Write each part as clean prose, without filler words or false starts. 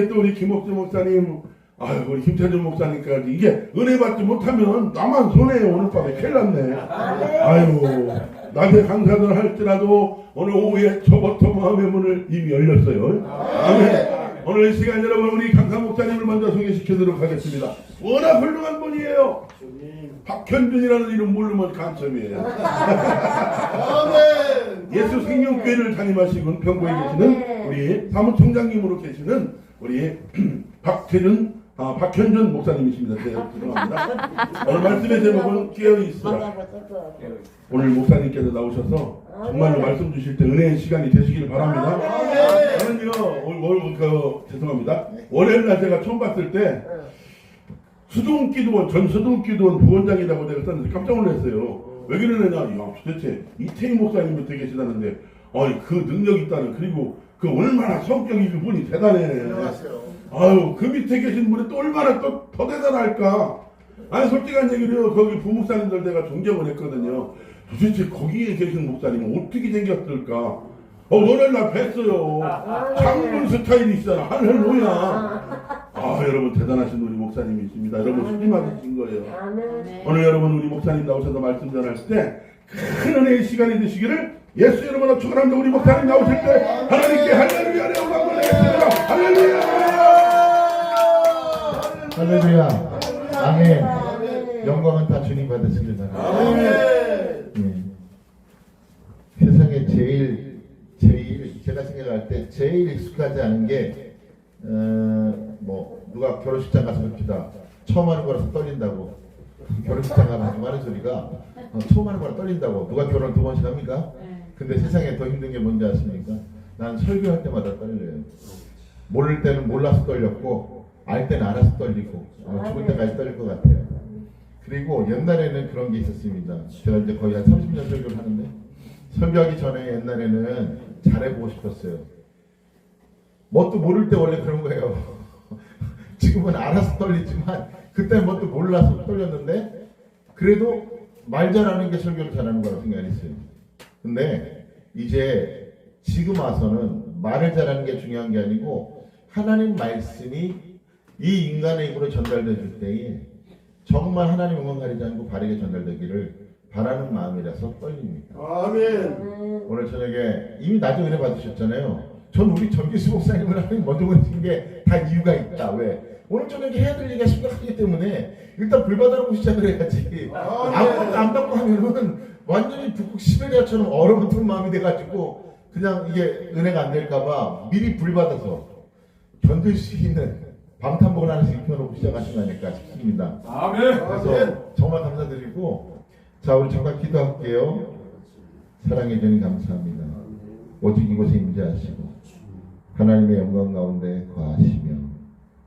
또 우리 김옥주 목사님, 아유 우리 김찬준 목사님까지 이게 은혜 받지 못하면 나만 손해요. 오늘 밤에 큰일 났네. 아유 낮에 강사들 할지라도 오늘 오후에 저부터 마음의 문을 이미 열렸어요. 아멘. 오늘 이 시간 여러분 우리 강사 목사님을 먼저 소개시켜드리도록 하겠습니다. 워낙 훌륭한 분이에요. 박현준이라는 이름 모르면 간첩이에요. 예수 생명교회를 담임하시고 평구에 계시는 우리 사무총장님으로 계시는 우리 박현준 목사님이십니다. 제가 죄송합니다. 오늘 말씀의 제목은 깨어있으라. 오늘 목사님께서 나오셔서 정말로 말씀 주실 때 은혜의 시간이 되시길 바랍니다. 저는요 죄송합니다. 월요일 날 제가 처음 봤을 때 수동기도원 전 수동기도원 부원장이라고 내가 썼는데 깜짝 놀랐어요. 왜 그러느냐? 야, 도대체 이태희 목사님이 되게 계시다는데 그 능력이 있다는, 그리고 그 얼마나 성격이 그분이 대단해. 아유 그 밑에 계신 분이 또 얼마나 또 더 대단할까. 아니 솔직한 얘기로요, 거기 부목사님들 내가 존경을 했거든요. 도대체 거기에 계신 목사님은 어떻게 생겼을까. 월요일 날 뵀어요. 장군 스타일이 있잖아. 할렐루야. 여러분 대단하신 우리 목사님이십니다. 여러분 수임하신 거예요. 오늘 여러분 우리 목사님 나오셔서 말씀 전하실 때 큰 은혜의 시간이 되시기를 예수 이름으로 축원합니다. 우리 목사님 나오실 때 하나님께 할렐루야를 영광을 내겠습니다. 할렐루야. 할렐루야. 아멘. 영광은 다 주님 받으십니다. 아멘. 세상에 제일 제가 생각할 때 제일 익숙하지 않은 게 누가 결혼식장 가서 봅시다. 처음 하는 거라서 떨린다고. 결혼식장 가서 하는 소리가 처음 하는 거라 떨린다고. 누가 결혼 2번씩 합니까? 근데 세상에 더 힘든 게 뭔지 아십니까? 난 설교할 때마다 떨려요. 모를 때는 몰라서 떨렸고 알 때는 알아서 떨리고 죽을 때까지 떨릴 것 같아요. 그리고 옛날에는 그런 게 있었습니다. 제가 이제 거의 한 30년 설교를 하는데 설교하기 전에 옛날에는 잘해보고 싶었어요. 뭣도 모를 때 원래 그런 거예요. 지금은 알아서 떨리지만 그때 뭣도 몰라서 떨렸는데 그래도 말 잘하는 게 설교를 잘하는 거라고 생각했어요. 근데 이제 지금 와서는 말을 잘하는 게 중요한 게 아니고 하나님 말씀이 이 인간의 입으로 전달돼 줄 때에 정말 하나님 응원 가리지 않고 바르게 전달되기를 바라는 마음이라서 떨립니다. 아멘. 오늘 저녁에 이미 낮에 은혜 받으셨잖아요. 전 우리 전기수 목사님을 하나님 먼저 보내신 게 다 이유가 있다. 왜? 오늘 저녁에 해야 될 얘기가 심각하기 때문에 일단 불 받아놓고 시작을 해야지. 아무것도 안 받고 하면은 완전히 북극 시베리아처럼 얼어붙은 마음이 돼가지고 그냥 이게 은혜가 안 될까봐 미리 불 받아서 견딜 수 있는 방탄복을 하나씩 입혀놓고 시작하신 거 아닐까 싶습니다. 아멘. 그래서 정말 감사드리고, 자 우리 잠깐 기도할게요. 사랑해 주님 감사합니다. 오직 이곳에 임재하시고 하나님의 영광 가운데 거하시며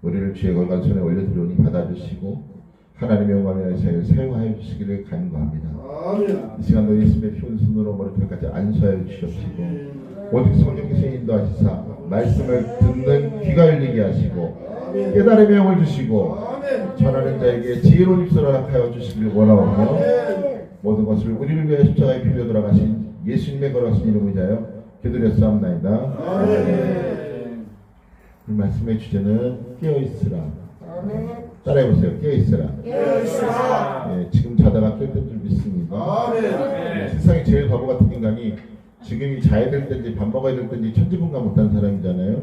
우리를 주의 걸간 손에 올려드리오니 받아주시고 하나님의 영광을 위하여 사용하여 주시기를 간구합니다. 아멘. 이 시간도 예수님의 피 손으로 머리털까지 안수하여 주시옵시고 오직 성령께서 인도하시사 말씀을 듣는 귀가 열리게 하시고 깨달음의 영을 주시고 전하는 자에게 지혜로운 입술을 허락하여 주시길 원하오며 모든 것을 우리를 위하여 십자가에 빌려 돌아가신 예수님의 거룩하신 이름을 위하여 기도드렸사옵나이다. 아멘. 이 말씀의 주제는 깨어있으라. 따라해보세요. 깨어있으라. 네, 지금 자다가 깰 줄 믿습니다. 네, 세상에 제일 바보 같은 인간이 지금이 자야 될 때인지 밥 먹어야 될 때인지 천지분간 못하는 사람이잖아요.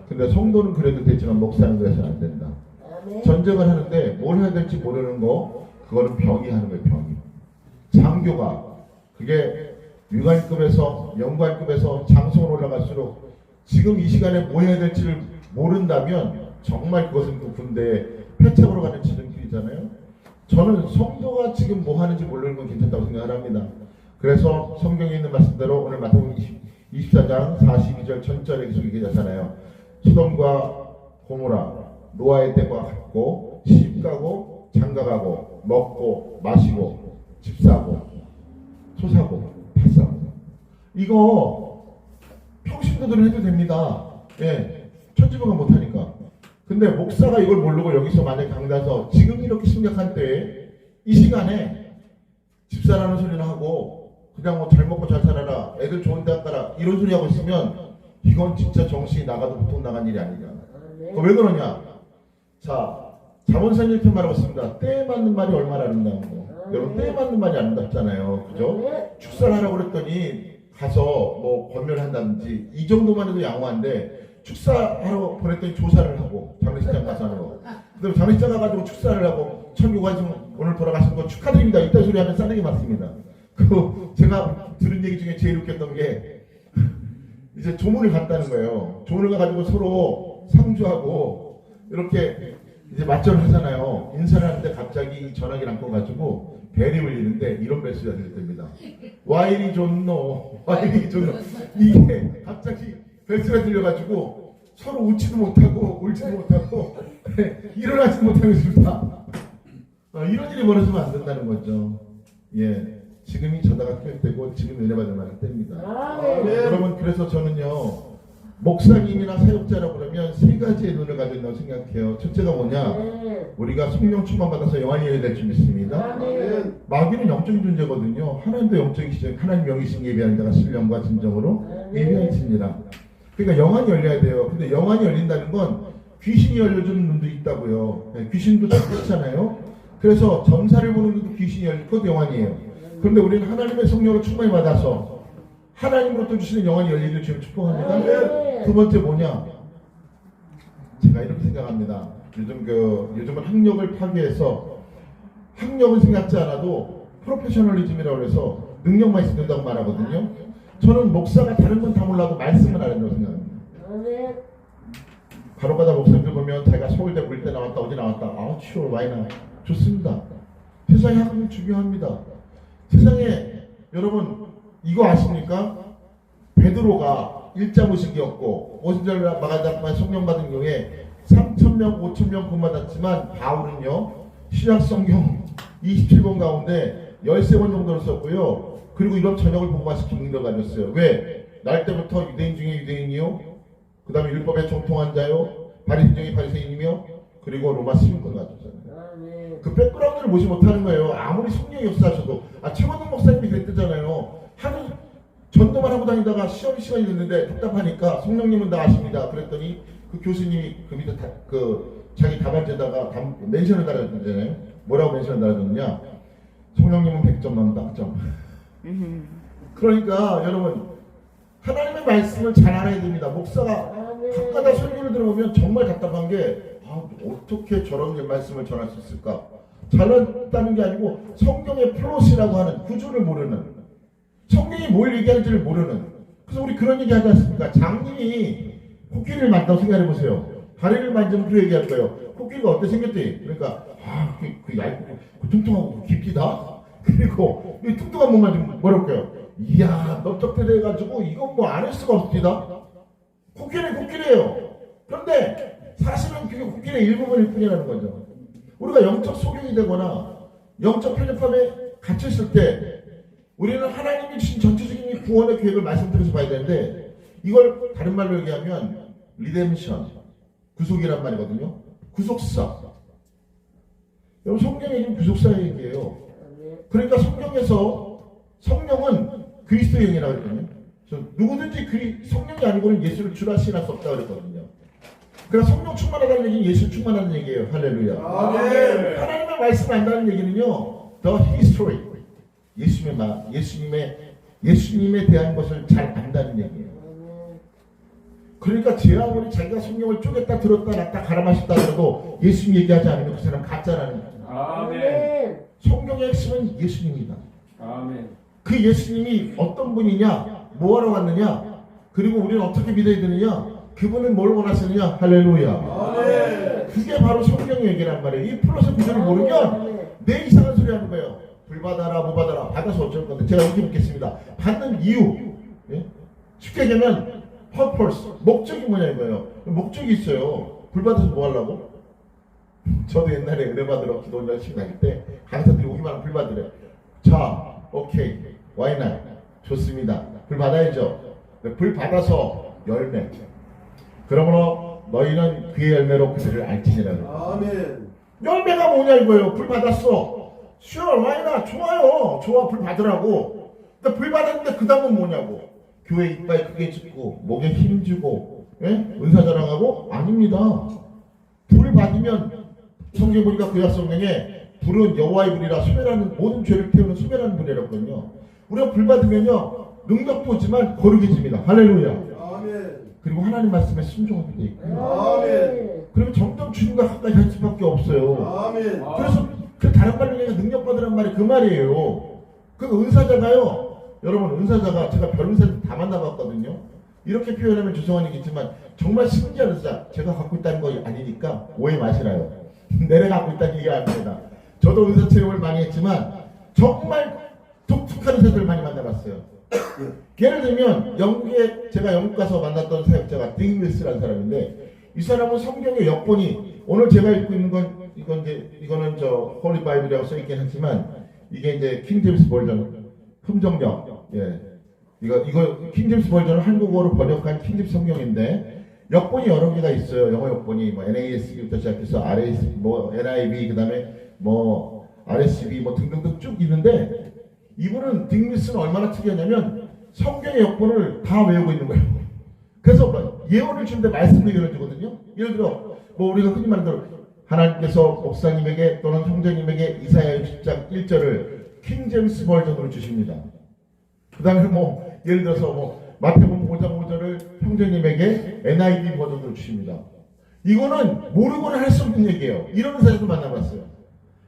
근데 성도는 그래도 되지만 목사는 그래서는 안 된다. 전쟁을 하는데 뭘 해야 될지 모르는 거, 그거는 병이 하는 거예요. 병이. 장교가 그게 위관급에서 영관급에서 장성으로 올라갈수록 지금 이 시간에 뭐 해야 될지를 모른다면 정말 그것은 그 군대에 패착으로 가는 지름길이잖아요. 저는 성도가 지금 뭐 하는지 모르는 건 괜찮다고 생각을 합니다. 그래서 성경에 있는 말씀대로 오늘 마태복음 24장 42절 전절에 계속 얘기하잖아요. 소돔과 고모라 노아의 때와 같고 시집가고 장가가고 먹고 마시고 집 사고 소 사고 밭 사고 이거 평신도들은 해도 됩니다. 예, 천지분간 못하니까. 근데 목사가 이걸 모르고 여기서 만약 강단서 지금 이렇게 심각한 때에 이 시간에 집사라는 소리를 하고 그냥 뭐 잘 먹고 잘 살아라 애들 좋은 데 가라 이런 소리 하고 있으면 이건 진짜 정신이 나가도 보통 나간 일이 아니잖아. 왜 그러냐? 자, 잠언서는 이렇게 말하고 있습니다. 때에 맞는 말이 얼마나 아름다운고. 여러분, 때에 맞는 말이 아름답잖아요. 그죠? 축사를 하라고 그랬더니 가서 뭐 권면한다든지 이 정도만 해도 양호한데 축사하러 보냈더니 조사를 하고 장례식장 가서 하는 거. 그다음에 장례식장 가가지고 축사를 하고 천국가 지금 오늘 돌아가신 거 축하드립니다. 이딴 소리 하면 싸대기 맞습니다. 그 제가 들은 얘기 중에 제일 웃겼던 게 이제 조문을 갔다는 거예요. 조문을 가가지고 서로 상주하고 이렇게 이제 맞절을 하잖아요. 인사를 하는데 갑자기 전화기를 안고 가지고 벨이 울리는데 이런 벨소리가 들립니다. 와이리 좋노, 와이리 좋노. 이게 갑자기 벨소리가 들려가지고 서로 웃지도 못하고 울지도 못하고 일어나지도 못하고 있습니다. 이런 일이 벌어지면 안 된다는 거죠. 예. 지금이 전화가 필요할 때고 지금 은혜 받을 만한 때입니다. 여러분, 그래서 저는요 목사님이나 사역자라고 그러면 세 가지의 눈을 가지고 있다고 생각해요. 첫째가 뭐냐? 우리가 성령 충만 받아서 영원히 될 줄 믿습니다. 마귀는 영적인 존재거든요. 하나님도 영적이시죠. 하나님 영이신 예비하는 자가 신령과 진정으로 예비하시니라. 그러니까 영안이 열려야 돼요. 근데 영안이 열린다는 건 귀신이 열려주는 눈도 있다고요. 귀신도 똑같잖아요. 그래서 점사를 보는 눈도 귀신이 열리고 그것도 영안이에요. 그런데 우리는 하나님의 성령을 충만히 받아서 하나님으로부터 주시는 영안이 열리기를 지금 축복합니다. 두 번째 뭐냐? 제가 이렇게 생각합니다. 요즘은 학력을 파괴해서 학력은 생각지 않아도 프로페셔널리즘이라고 해서 능력만 있으면 된다고 말하거든요. 저는 목사가 다른 건 다 몰라도 말씀을 알아야 된다고 생각합니다. 바로가다 목사님들 보면 자기가 서울대 물대 나왔다 어디 나왔다 아우 추워 와이나 좋습니다. 세상에 학업이 중요합니다. 세상에 여러분 이거 아십니까? 베드로가 일자무식이었고 오순절 마가다만 성령 받은 경우에 3,000명 5,000명 구원받았지만 바울은요 신약성경 27권 가운데 13권 정도를 썼고요. 그리고 이런 전역을 복음화시킨 능력을 가졌어요. 왜? 날 때부터 유대인 중에 유대인이요, 그 다음에 율법에 정통한 자요, 바리새인 중에 바리새인이며, 그리고 로마 시민권 가졌잖아요. 그 백그라운드를 보지 못하는 거예요. 아무리 성령 역사하셔도. 최원동 목사님이 그랬잖아요. 하루 전도만 하고 다니다가 시간이 됐는데 답답하니까 성령님은 다 아십니다. 그랬더니 그 교수님이 그 밑에 자기 답안지에다가 멘션을 달아줬잖아요. 뭐라고 멘션을 달아줬느냐? 성령님은 100점 만점당. 그러니까 여러분 하나님의 말씀을 잘 알아야 됩니다. 목사가 가끔가다 설교를 들어보면 정말 답답한 게 어떻게 저런 말씀을 전할 수 있을까? 잘났다는 게 아니고 성경의 플롯이라고 하는 구조를 모르는, 성경이 뭘 얘기하는지를 모르는. 그래서 우리 그런 얘기 하지 않습니까? 장님이 코끼리를 만다고 생각해보세요. 다리를 만지면 그 얘기할 거예요. 코끼리가 어떻게 생겼대? 그러니까 그 얇고 뚱뚱하고 깊이다. 그리고 이 뚱뚱한 몸만 좀 뭐라고 해요? 이야 넓적대대 해가지고 이건 뭐 안 할 수가 없습니다. 코끼리는 코끼리예요. 그런데 사실은 그게 코끼리의 일부분일 뿐이라는 거죠. 우리가 영적 소경이 되거나 영적 편협함에 갇혔을 때 우리는 하나님이 주신 전체적인 구원의 계획을 말씀드려서 봐야 되는데, 이걸 다른 말로 얘기하면 리뎀션, 구속이란 말이거든요. 구속사. 여러분 성경이 지금 구속사의 얘기예요. 그러니까 성경에서 성령은 그리스도의 영이라고 했거든요. 누구든지 성령이 아니고는 예수를 주라 시인할 수 없다고 그랬거든요. 그러니까 성령 충만하다는 얘기는 예수 충만하다는 얘기예요. 할렐루야. 아멘. 하나님의 말씀 안다는 얘기는요, the history, 예수님에 대한 것을 잘 안다는 얘기예요. 그러니까 제 아무리 자기가 성령을 쪼갰다 들었다 놨다 갈아마셨다 그래도 예수님 얘기하지 않으면 그 사람 가짜라는 거예요. 아멘. 성경의 핵심은 예수님이다. 아멘. 그 예수님이 어떤 분이냐, 뭐하러 왔느냐, 그리고 우리는 어떻게 믿어야 되느냐, 그분은 뭘 원하시느냐. 할렐루야. 아멘. 그게 바로 성경의 얘기란 말이에요. 이 플러스 구절을 모르면 내 이상한 소리 하는 거예요. 불 받아라 뭐 받아라. 받아서 어쩔 건데. 제가 이렇게 묻겠습니다. 받는 이유, 예? 쉽게 얘기하면 purpose, 목적이 뭐냐 이거예요. 목적이 있어요. 불 받아서 뭐 하려고? 저도 옛날에 은혜 받으러 기도 열심히 다닐 때 강사들이 오기만 하면 불 받으래. 자, 오케이, why not? 좋습니다. 불 받아야죠. 불 받아서 열매. 그러므로 너희는 그의 열매로 그들을 알지니라. 아멘. 열매가 뭐냐 이거예요. 불 받았어. sure, why not? 좋아요. 좋아, 불 받으라고. 근데 불 받았는데 그 다음은 뭐냐고. 교회 이빨 크게 짓고 목에 힘주고 예? 은사 자랑하고? 아닙니다. 불 받으면 성경 보니까 구약 성경에 불은 여호와의 불이라 수배라는 모든 죄를 태우는 수배라는 불이라거든요. 우리가 불 받으면요 능력 보지만 거룩해집니다. 할렐루야. 아멘. 그리고 하나님 말씀에 순종하게 돼 있고요. 아멘. 그리고 점점 주님과 가까이 갈 수밖에 없어요. 아멘. 그래서 그 다른 말로 내가 능력 받으란 말이 그 말이에요. 그 은사자가요. 여러분 은사자가 제가 별 은사를 다 만나봤거든요. 이렇게 표현하면 죄송한 얘기지만 정말 신기한 은사 제가 갖고 있다는 거 아니니까 오해 마시라요. 내가 갖고 있다는 얘기가 아닙니다. 저도 은사 체험을 많이 했지만 정말 독특한 은사들을 많이 만나봤어요. 예를 들면 영국에 제가 영국 가서 만났던 사역자가 딩윌스라는 사람인데 이 사람은 성경의 역본이 오늘 제가 읽고 있는 건 이거는 저 홀리 바이블이라고 써 있긴 하지만 이게 이제 킹 제임스 버전 흠정역 이거 킹 제임스 버전을 한국어로 번역한 킹 제임스 성경인데 역본이 여러 개가 있어요. 영어 역본이 뭐 NAS부터 시작해서 RS 뭐 NIV 그다음에 뭐 RSV 뭐 등등등 쭉 있는데 이분은 딩리스는 얼마나 특이하냐면 성경의 역본을 다 외우고 있는 거예요. 그래서 뭐 예언을 주는데 말씀도 열어주거든요. 예를 들어 뭐 우리가 흔히 말하는 대로 하나님께서 목사님에게 또는 형제님에게 이사야 60장 1절을 킹 제임스 버전으로 주십니다. 그 다음에 뭐 예를 들어서 뭐 마태복음 5장 5절을 형제님에게 NIV 버전으로 주십니다. 이거는 모르고는 할 수 없는 얘기예요. 이런 사람도 만나봤어요.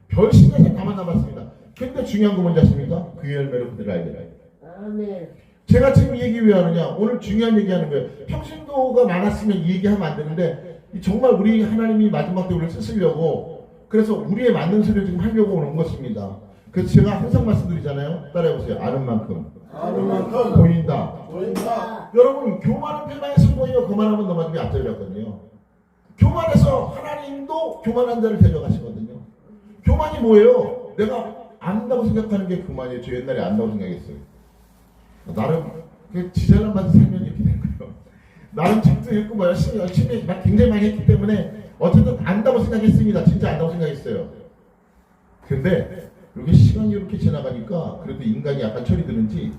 별 신경을 다 만나봤습니다. 근데 중요한 거 뭔지 아십니까? 그 열매로 그들을 알게 돼. 아멘. 제가 지금 이 얘기 왜 하느냐? 오늘 중요한 얘기 하는 거예요. 평신도가 많았으면 이 얘기 하면 안 되는데 정말 우리 하나님이 마지막 때 우리를 쓰시려고 그래서 우리의 맞는 소리를 지금 하려고 오는 것입니다. 그래서 제가 항상 말씀드리잖아요. 따라해보세요. 아는 만큼 보인다. 보인다. 여러분 교만은 패만에서 보이며 그만하면 너만 중에 앞절이었거든요. 교만해서 하나님도 교만한 자를 데려가시거든요. 교만이 뭐예요? 내가 안다고 생각하는 게 교만이에요. 저 옛날에 안다고 생각했어요. 나름 그 지잘난만 살면 이렇게 된 거예요. 나름 책도 읽고 뭐 열심히 굉장히 많이 했기 때문에 어쨌든 안다고 생각했습니다. 진짜 안다고 생각했어요. 근데 이렇게 시간이 이렇게 지나가니까 그래도 인간이 약간 철이 드는지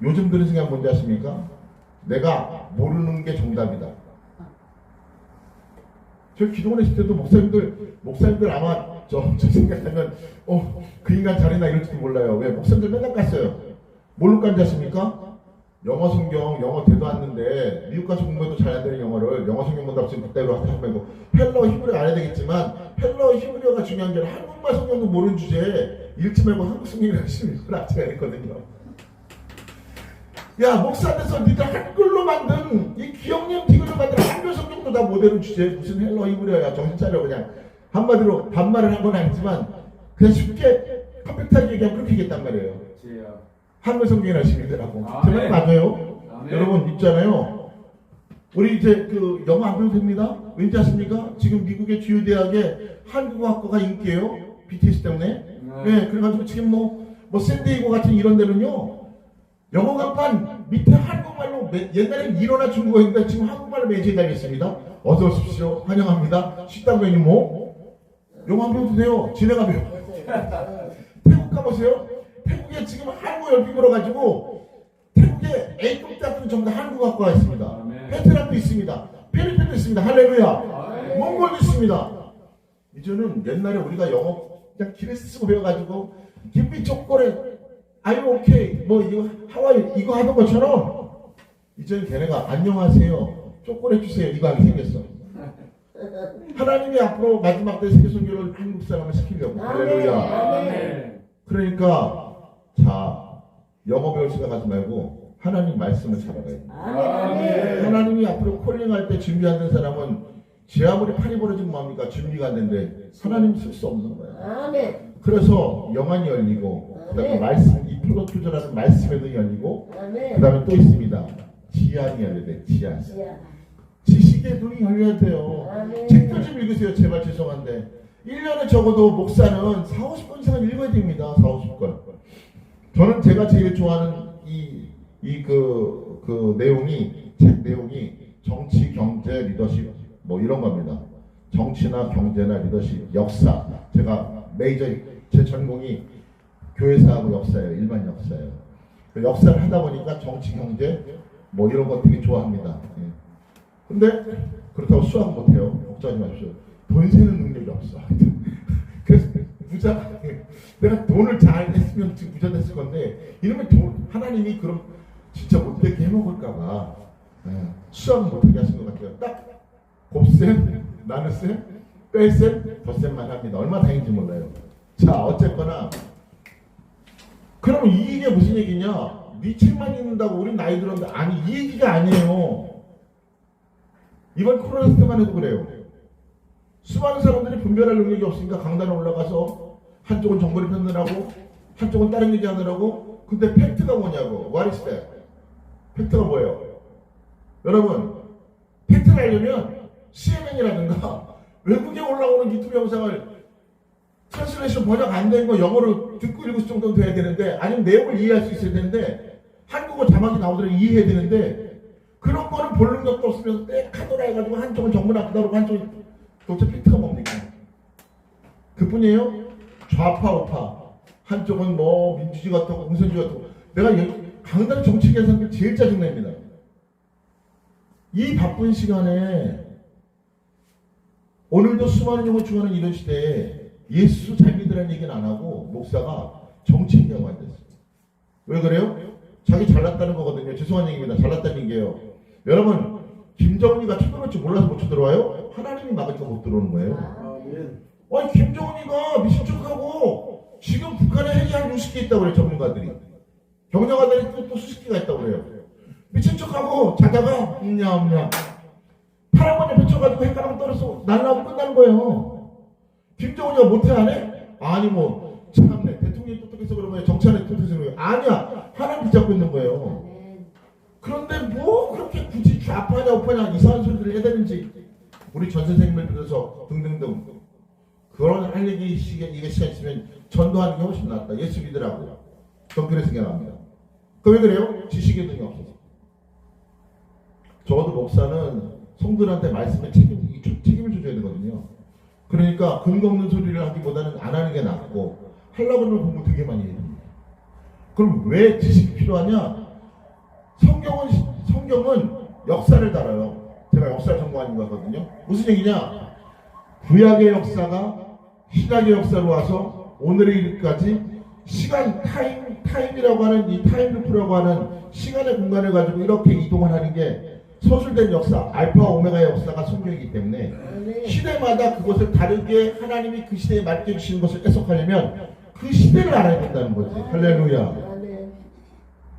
요즘 드는 생각 뭔지 아십니까? 내가 모르는 게 정답이다. 저 기도원 했을 때도 목사님들 아마 저 생각하면 그 인간 잘했나 이럴지도 몰라요. 왜? 목사님들 맨날 깠어요. 뭘로 깐지 아십니까? 영어 성경, 영어 대도 않는데 미국 가서 공부해도 잘 안 되는 영어를 영어 성경보다 지금 그때로 하지 말고 헬러 히브리어 알아야 되겠지만 헬러 히브리어가 중요한 게 아니라 한국말 성경도 모르는 주제에 읽지 말고 한국 성경을 하시는 걸 제가 했거든요. 야 목사님께서 니들 한글로 만든 이 기억력 디글로 만든 한글 성경도 다 못 외우는 주제에 무슨 헬러 히브리어야 정신 차려. 그냥 한마디로 반말을 한 건 아니지만 그냥 쉽게 컴팩트하게 얘기하면 그렇게 얘기했단 말이에요. 한글 성경이나 하시더라고. 제 말 맞아요? 여러분 있잖아요. 우리 이제 그 영어 안 배워도 됩니다. 왠지 아십니까? 지금 미국의 주요 대학에 한국어학과가 인기예요. BTS 때문에. 네, 그래가지고 지금 뭐 샌디에고 같은 이런 데는요. 영어 강판 밑에 한국말로 옛날에는 일어나 중국어인데 지금 한국말로 매진해 달렸습니다. 어서 오십시오. 환영합니다. 식당면이 영어 안 배워도 돼요. 지네가 배워. 태국 가보세요. 태국에 지금 한국 열풍 불어가지고 태국에 A급 대학교 전부 다 한국학과가 있습니다. 베트남도 있습니다. 필리핀도 있습니다. 할렐루야. 몽골도 있습니다. 이제는 옛날에 우리가 영어 그냥 길에 쓰고 배워가지고 김비 초콜릿 I'm okay 뭐 이거 하와이 이거 하던 것처럼 이제는 걔네가 안녕하세요 초콜릿 주세요 이거 하게 생겼어. 하나님이 앞으로 마지막 때 세계선교를 한국 사람을 시키려고. 할렐루야. 그러니까 자 영어 배울 생각하지 말고 하나님 말씀을 잡아가야 돼. 하나님이 앞으로 콜링할 때 준비 안 된 사람은 제 아무리 팔이 벌어지면 뭐합니까? 준비가 안 된데 하나님 쓸 수 없는 거예요. 그래서 영안이 열리고 그다음에 말씀 이 플로투저라는 말씀의 눈이 열리고 그다음에 또 있습니다. 지안이 열려야 돼. 지안. 지식의 눈이 열려야 돼요. 책도 좀 읽으세요. 제발 죄송한데 1년에 적어도 목사는 40-50권 이상은 읽어야 됩니다. 40-50권. 저는 제가 제일 좋아하는 그 내용이 책 내용이 정치, 경제, 리더십 뭐 이런 겁니다. 정치나 경제나 리더십, 역사. 제가 제 전공이 교회사하고 역사예요. 일반 역사예요. 역사를 하다 보니까 정치, 경제 뭐 이런 거 되게 좋아합니다. 근데 그렇다고 수학 못해요. 걱정하지 마십시오. 돈 세는 능력이 없어. 그래서 부자, 내가 돈을 잘 했으면 지금 부자 됐을 건데 이러면 돈 하나님이 그럼 진짜 못되게 해먹을까봐 수학 못하게 하신 것 같아요. 딱 곱셈, 나눗셈, 뺄셈, 덧셈만 합니다. 얼마나 다행인지 몰라요. 자, 어쨌거나 그럼 이 얘기가 무슨 얘기냐? 네 책만 읽는다고 우리 나이 들었는데 아니 이 얘기가 아니에요. 이번 코로나 때만 해도 그래요. 수많은 사람들이 분별할 능력이 없으니까 강단에 올라가서 한쪽은 정보를 펴느라고 한쪽은 다른 얘기 하느라고. 근데 팩트가 뭐냐고. What is that? 팩트가 뭐예요? 여러분 팩트를 알려면 CNN이라든가 외국에 올라오는 유튜브 영상을 트랜스레이션 번역 안 된 거 영어로 듣고 읽을 정도는 돼야 되는데 아니면 내용을 이해할 수 있어야 되는데 한국어 자막이 나오더라도 이해해야 되는데 그런 거는 볼 능력도 없으면서 떼카더라 해가지고 한쪽은 정부 나쁘다 그러고 한쪽은 도대체 팩트가 뭡니까? 그뿐이에요? 좌파 우파 한쪽은 뭐 민주주의 같고 공산주의 같고 내가 강단 정치 계산들 제일 짜증납니다. 이 바쁜 시간에 오늘도 수많은 영을 중하는 이런 시대에 예수 잘 믿으라는 얘기는 안 하고 목사가 정치 얘기하고 앉았어요. 왜 그래요? 자기 잘났다는 거거든요. 죄송한 얘기입니다. 잘났다는 얘기예요. 여러분 김정은이가 쳐들어올 줄 몰라서 못 쳐들어와요? 하나님이 막으니까 못 들어오는 거예요. 아멘. 아니 김정은이가 미친 척하고 지금 북한에 핵이 한 60개 있다고 그래요. 전문가들이. 경영가들이 또 수십 개가 있다고 그래요. 미친 척하고 자다가 없냐 파란 번에 펼쳐가지고 핵가랑 떨어서 날라오고 끝나는 거예요. 김정은이가 못해 안 해? 아니 뭐 참네 대통령이 똑똑해서 그런 거예요. 정치 안에 똑똑해서 그런 거예요. 아니야 하나님 붙잡고 있는 거예요. 그런데 뭐 그렇게 굳이 좌파냐 우파냐 이상한 소리를 해야 되는지 우리 전 선생님을 들어서 등등등 그런 할 얘기 이게 시간 있으면 전도하는 게 훨씬 낫다. 예수 믿으라고. 전 그래 생각합니다. 왜 그래요? 지식의 능이 없어서. 적어도 목사는 성도들한테 말씀을 책임을 줘야 되거든요. 그러니까 근거 없는 소리를 하기보다는 안 하는 게 낫고 하려고 하면 공부 되게 많이 해야 됩니다. 그럼 왜 지식이 필요하냐? 성경은 역사를 다뤄요. 제가 역사 전공하는 거거든요. 무슨 얘기냐? 구약의 역사가 신약의 역사로 와서 오늘의 일까지 시간 타임이라고 하는 이 타임루프라고 하는 시간의 공간을 가지고 이렇게 이동을 하는 게 서술된 역사, 알파 오메가의 역사가 성경이기 때문에 시대마다 그것을 다르게 하나님이 그 시대에 맞게 주시는 것을 해석하려면 그 시대를 알아야 된다는 거지. 할렐루야.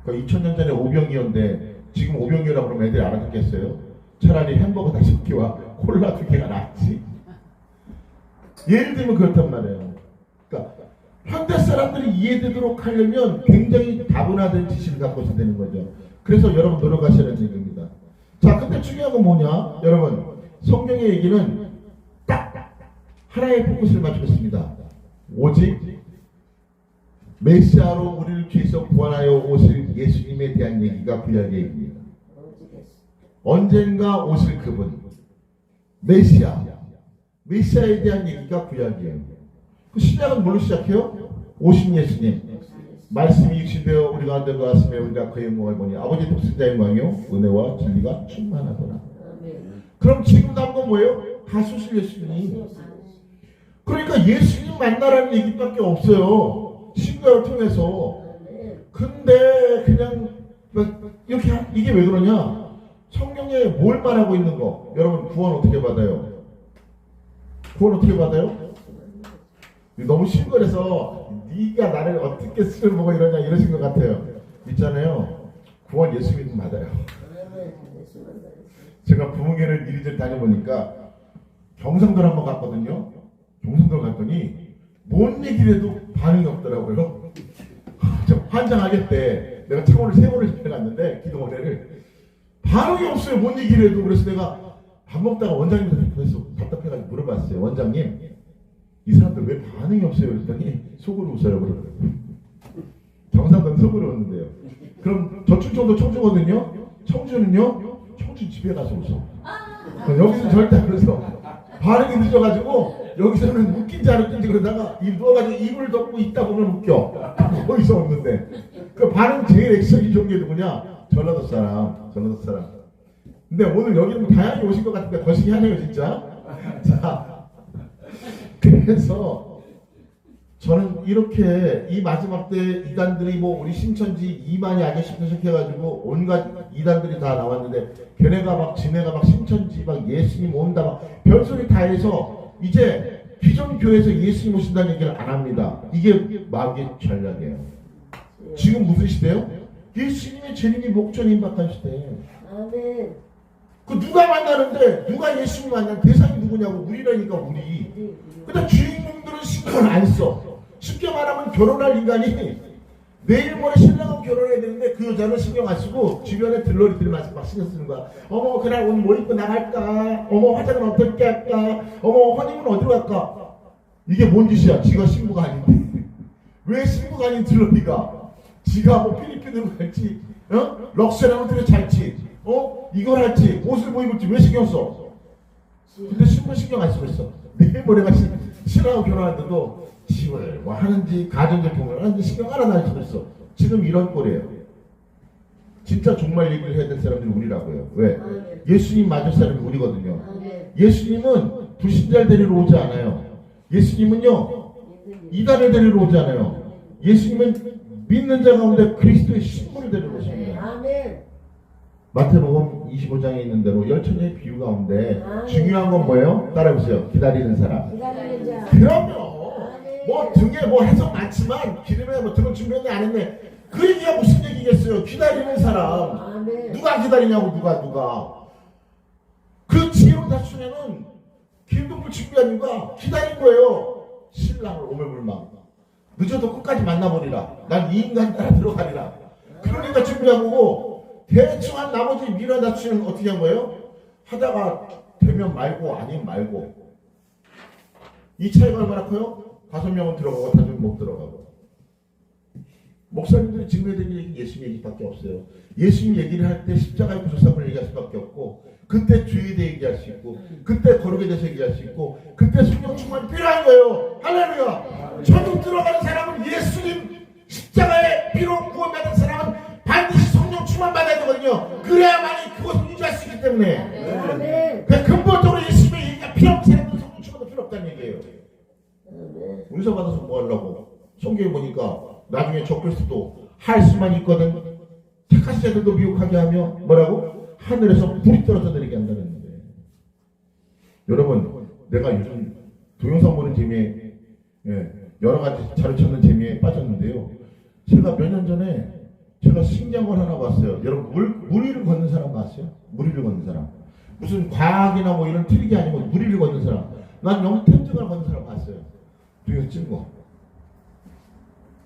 그 2000년 전에 오병이었는데 지금 오병이라고 그러면 애들이 알아듣겠어요? 차라리 햄버거 5개와 콜라 2개가 낫지. 예를 들면 그렇단 말이에요. 그러니까 현대 사람들이 이해되도록 하려면 굉장히 다분화된 지식을 갖고 있어야 되는 거죠. 그래서 여러분 노력하셔야 되는 얘기입니다. 자, 근데 중요한 건 뭐냐? 여러분, 성경의 얘기는 딱 하나의 포커스를 맞추고 있습니다. 오직 메시아로 우리를 죄에서 구원하여 오실 예수님에 대한 얘기가 구약의 얘기입니다. 언젠가 오실 그분, 메시아에 대한 얘기가 구약이에요. 그 신약은 뭘로 시작해요? 오신 예수님. 말씀이 육신되어 우리 가운데 거하시며 우리가 그의 영광을 보니 아버지 독생자의 영광이요 은혜와 진리가 충만하더라. 그럼 지금 남은 건 뭐예요? 가수실 예수님. 그러니까 예수님 만나라는 얘기밖에 없어요. 신구약을 통해서. 근데 그냥 이렇게 이게 왜 그러냐? 성경에 뭘 말하고 있는 거? 여러분 구원 어떻게 받아요? 구원 어떻게 받아요? 너무 신거려서 네가 나를 어떻게 쓰를 보고 이러냐 이러신 것 같아요. 있잖아요. 구원 예수 믿으면 받아요. 제가 부흥회를 이리저리 다녀보니까 경상도를 한번 갔거든요. 경상도 갔더니 뭔 얘기를 해도 반응이 없더라고요. 저 환장하겠대. 내가 창원을 3번을 집회갔는데 기도원회를 반응이 없어요. 뭔 얘기를 해도. 그래서 내가 밥 먹다가 원장님한테 그래서 답답해가지고 물어봤어요. 원장님 이 사람들 왜 반응이 없어요? 그랬더니 속으로 웃어요. 그러더라고요. 경상도는 속으로 웃는데요. 그럼 저 충청도 청주거든요. 청주는요. 청주 집에 가서 웃어. 여기서 절대 안 웃어. 반응이 늦어가지고 여기서는 웃긴지 안 웃긴지 그러다가 누워가지고 입을 덮고 있다 보면 웃겨. 거기서 웃는데 그 반응 제일 액션이 좋은 게 누구냐? 전라도 사람. 근데 오늘 여기는 다양하게 오신 것 같은데 더 신기하네요 진짜. 자, 그래서 저는 이렇게 이 마지막 때 이단들이 뭐 우리 신천지 이만희 아저씨부터 시작해가지고 온갖 이단들이 다 나왔는데 걔네가 막 지네가 막 신천지 막 예수님 온다 막 별소리 다 해서 이제 기존 교회에서 예수님 오신다는 얘기를 안 합니다. 이게 마귀의 전략이에요. 지금 무슨 시대요? 예수님의 재림이 목전에 임박한 시대. 아멘. 그 누가 만나는데 누가 예수님 만나는 대상이 누구냐고 우리라니까 우리. 근데 주인공들은 신경을 안 써. 쉽게 말하면 결혼할 인간이 내일 모레 신랑하고 결혼해야 되는데 그 여자는 신경 안 쓰고 주변에 들러리들이 막 신경 쓰는 거야. 어머 그날 옷 뭐 입고 나갈까? 어머 화장은 어떻게 할까? 어머 허니문 어디로 갈까? 이게 뭔 짓이야? 지가 신부가 아닌데 왜 신부가 아닌 들러리가 지가 뭐 필리핀으로 갈지 럭셔리 호텔에 잘지 이걸 할지 옷을 뭐 입을지 왜 신경 써? 근데 신부 신경 안 쓰고 있어. 내일 모레가 신랑하고 결혼하는데도 집을 뭐 하는지 가정제품을 하는지 신경 하나도 쓰고 있어. 지금 이런 꼴이에요. 진짜 종말 얘기를 해야 될 사람들이 우리라고요. 왜? 예수님 맞을 사람이 우리거든요. 예수님은 불신자를 데리러 오지 않아요. 예수님은요 이단을 데리러 오지 않아요. 예수님은 믿는 자 가운데 그리스도의 신분을 데리러 오십니다. 아멘. 마태복음 25장에 있는 대로 열처녀의 비유 가운데 중요한 건 뭐예요? 따라해보세요. 기다리는 사람. 기다리는 자. 그럼요. 뭐 등에 뭐 해석 많지만 기름에 뭐 등을 준비했네 안 했네 그 얘기가 무슨 얘기겠어요? 기다리는 사람. 아멘. 누가 기다리냐고 누가 그 지혜로운 다수에는 기름을 준비한 이유가 기다린 거예요. 신랑을 오매불망 늦어도 끝까지 만나버리라. 난 이 인간 따라 들어가리라. 그러니까 준비한 거고 대충 한 나머지 미련 다수는 어떻게 한 거예요? 하다가 되면 말고 아니면 말고. 이 차이가 얼마나 커요? 5명은 들어가고 5명은 못 들어가고. 목사님들이 증거해야 될 얘기 예수님 얘기밖에 없어요. 예수님 얘기를 할 때 십자가의 구속사건을 얘기할 수밖에 없고 그때 주의에 대해 얘기할 수 있고 그때 거룩에 대해서 얘기할 수 있고 그때 성령 충만이 필요한 거예요. 할렐루야. 천국 들어가는 사람은 예수님 십자가의 피로 구원받은 사람은 반드시 성령 충만 받아야 되거든요. 그래야만이 그것을 유지할 수 있기 때문에. 아멘. 그러니까 근본적으로 예수님의 얘기가 필요 없는 사람들은 성령 충만도 필요 없다는 얘기예요. 은사 받아서 뭐 하려고? 성경에 보니까 나중에 적그리스도 할 수만 있거든. 착하신 자들도 미혹하게 하며 뭐라고? 하늘에서 불이 떨어져 내리게 한다는 거예요. 여러분, 내가 요즘 동영상 보는 재미에 여러 가지 자료 찾는 재미에 빠졌는데요. 제가 몇 년 전에 제가 신기한 걸 하나 봤어요. 여러분 물 위를 걷는 사람 봤어요? 물 위를 걷는 사람. 무슨 과학이나 뭐 이런 트릭이 아니고 물 위를 걷는 사람. 난 영tem증을 걷는 사람 봤어요. 뒤에서 찍고.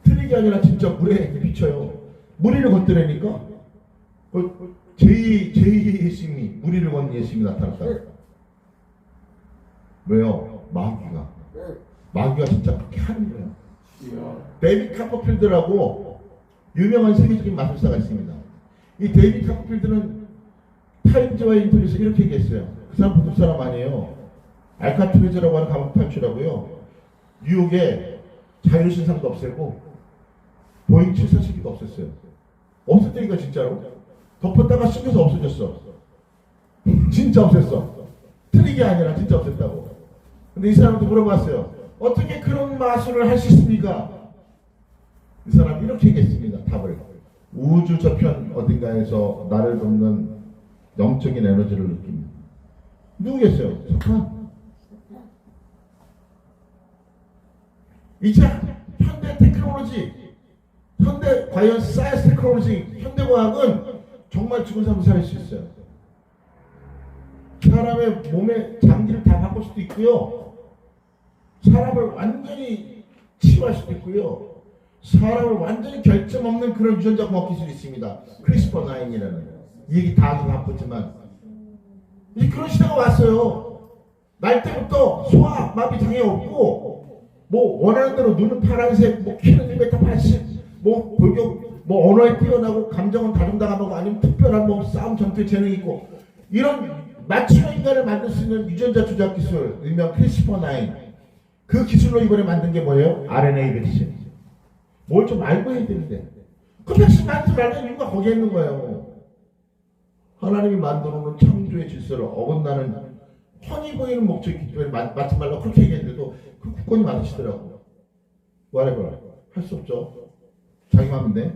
트릭이 아니라 진짜 물에 비쳐요. 물 위를 걷더라니까. 제2의 예수님이 물 위를 걷는 예수님이 나타났다. 왜요? 마귀가 진짜 그렇게 하는 거예요. 데이빗 카퍼필드라고 유명한 세계적인 마술사가 있습니다. 이 데이빗 카퍼필드는 타임즈와 인터뷰에서 이렇게 얘기했어요. 그 사람 보통 사람 아니에요. 알카트레즈라고 하는 감옥 탈출하고요. 뉴욕에 자유신상도 없애고 보잉 747기도 없앴어요. 없었다니까 진짜로. 덮었다가 숨겨서 없어졌어. 진짜 없앴어. 트릭이 아니라 진짜 없앴다고. 근데 이 사람한테 물어봤어요. 어떻게 그런 마술을 할 수 있습니까? 이 사람이 이렇게 얘기했습니다. 답을. 우주 저편 어딘가에서 나를 돕는 영적인 에너지를 느낍니다. 누구겠어요? 석탄. 이제 현대 테크놀로지, 과연 사이언스 테크놀로지, 현대과학은 정말 죽은 사람을 살릴 수 있어요. 사람의 몸의 장기를 다 바꿀 수도 있고요. 사람을 완전히 치유할 수도 있고요. 사람을 완전히 결점 없는 그런 유전자 공학 기술이 있습니다. 크리스퍼9이라는 이 얘기 다 바쁘지만 이제 그런 시대가 왔어요. 날 때부터 소아 마비 장애 없고 뭐 원하는 대로 눈은 파란색, 뭐 키는 1m80, 뭐 골격, 뭐 언어에 뛰어나고 감정은 다중다감하고 아니면 특별한 뭐 싸움 전투에 재능이 있고 이런 맞춤형 인간을 만들 수 있는 유전자 조작 기술, 일명 크리스퍼9. 그 기술로 이번에 만든 게 뭐예요? RNA 백신. 뭘 좀 알고 해야 되는데 그 백신 만들지 말라는 이유가 거기에 있는 거예요. 하나님이 만들어 놓은 창조의 질서를 어긋나는 훤히 보이는 목적이 있기 때문에 맞지 말라고 그렇게 얘기했는데도 그 국권이 많으시더라고요. whatever. 할 수 없죠. 자기 마음인데.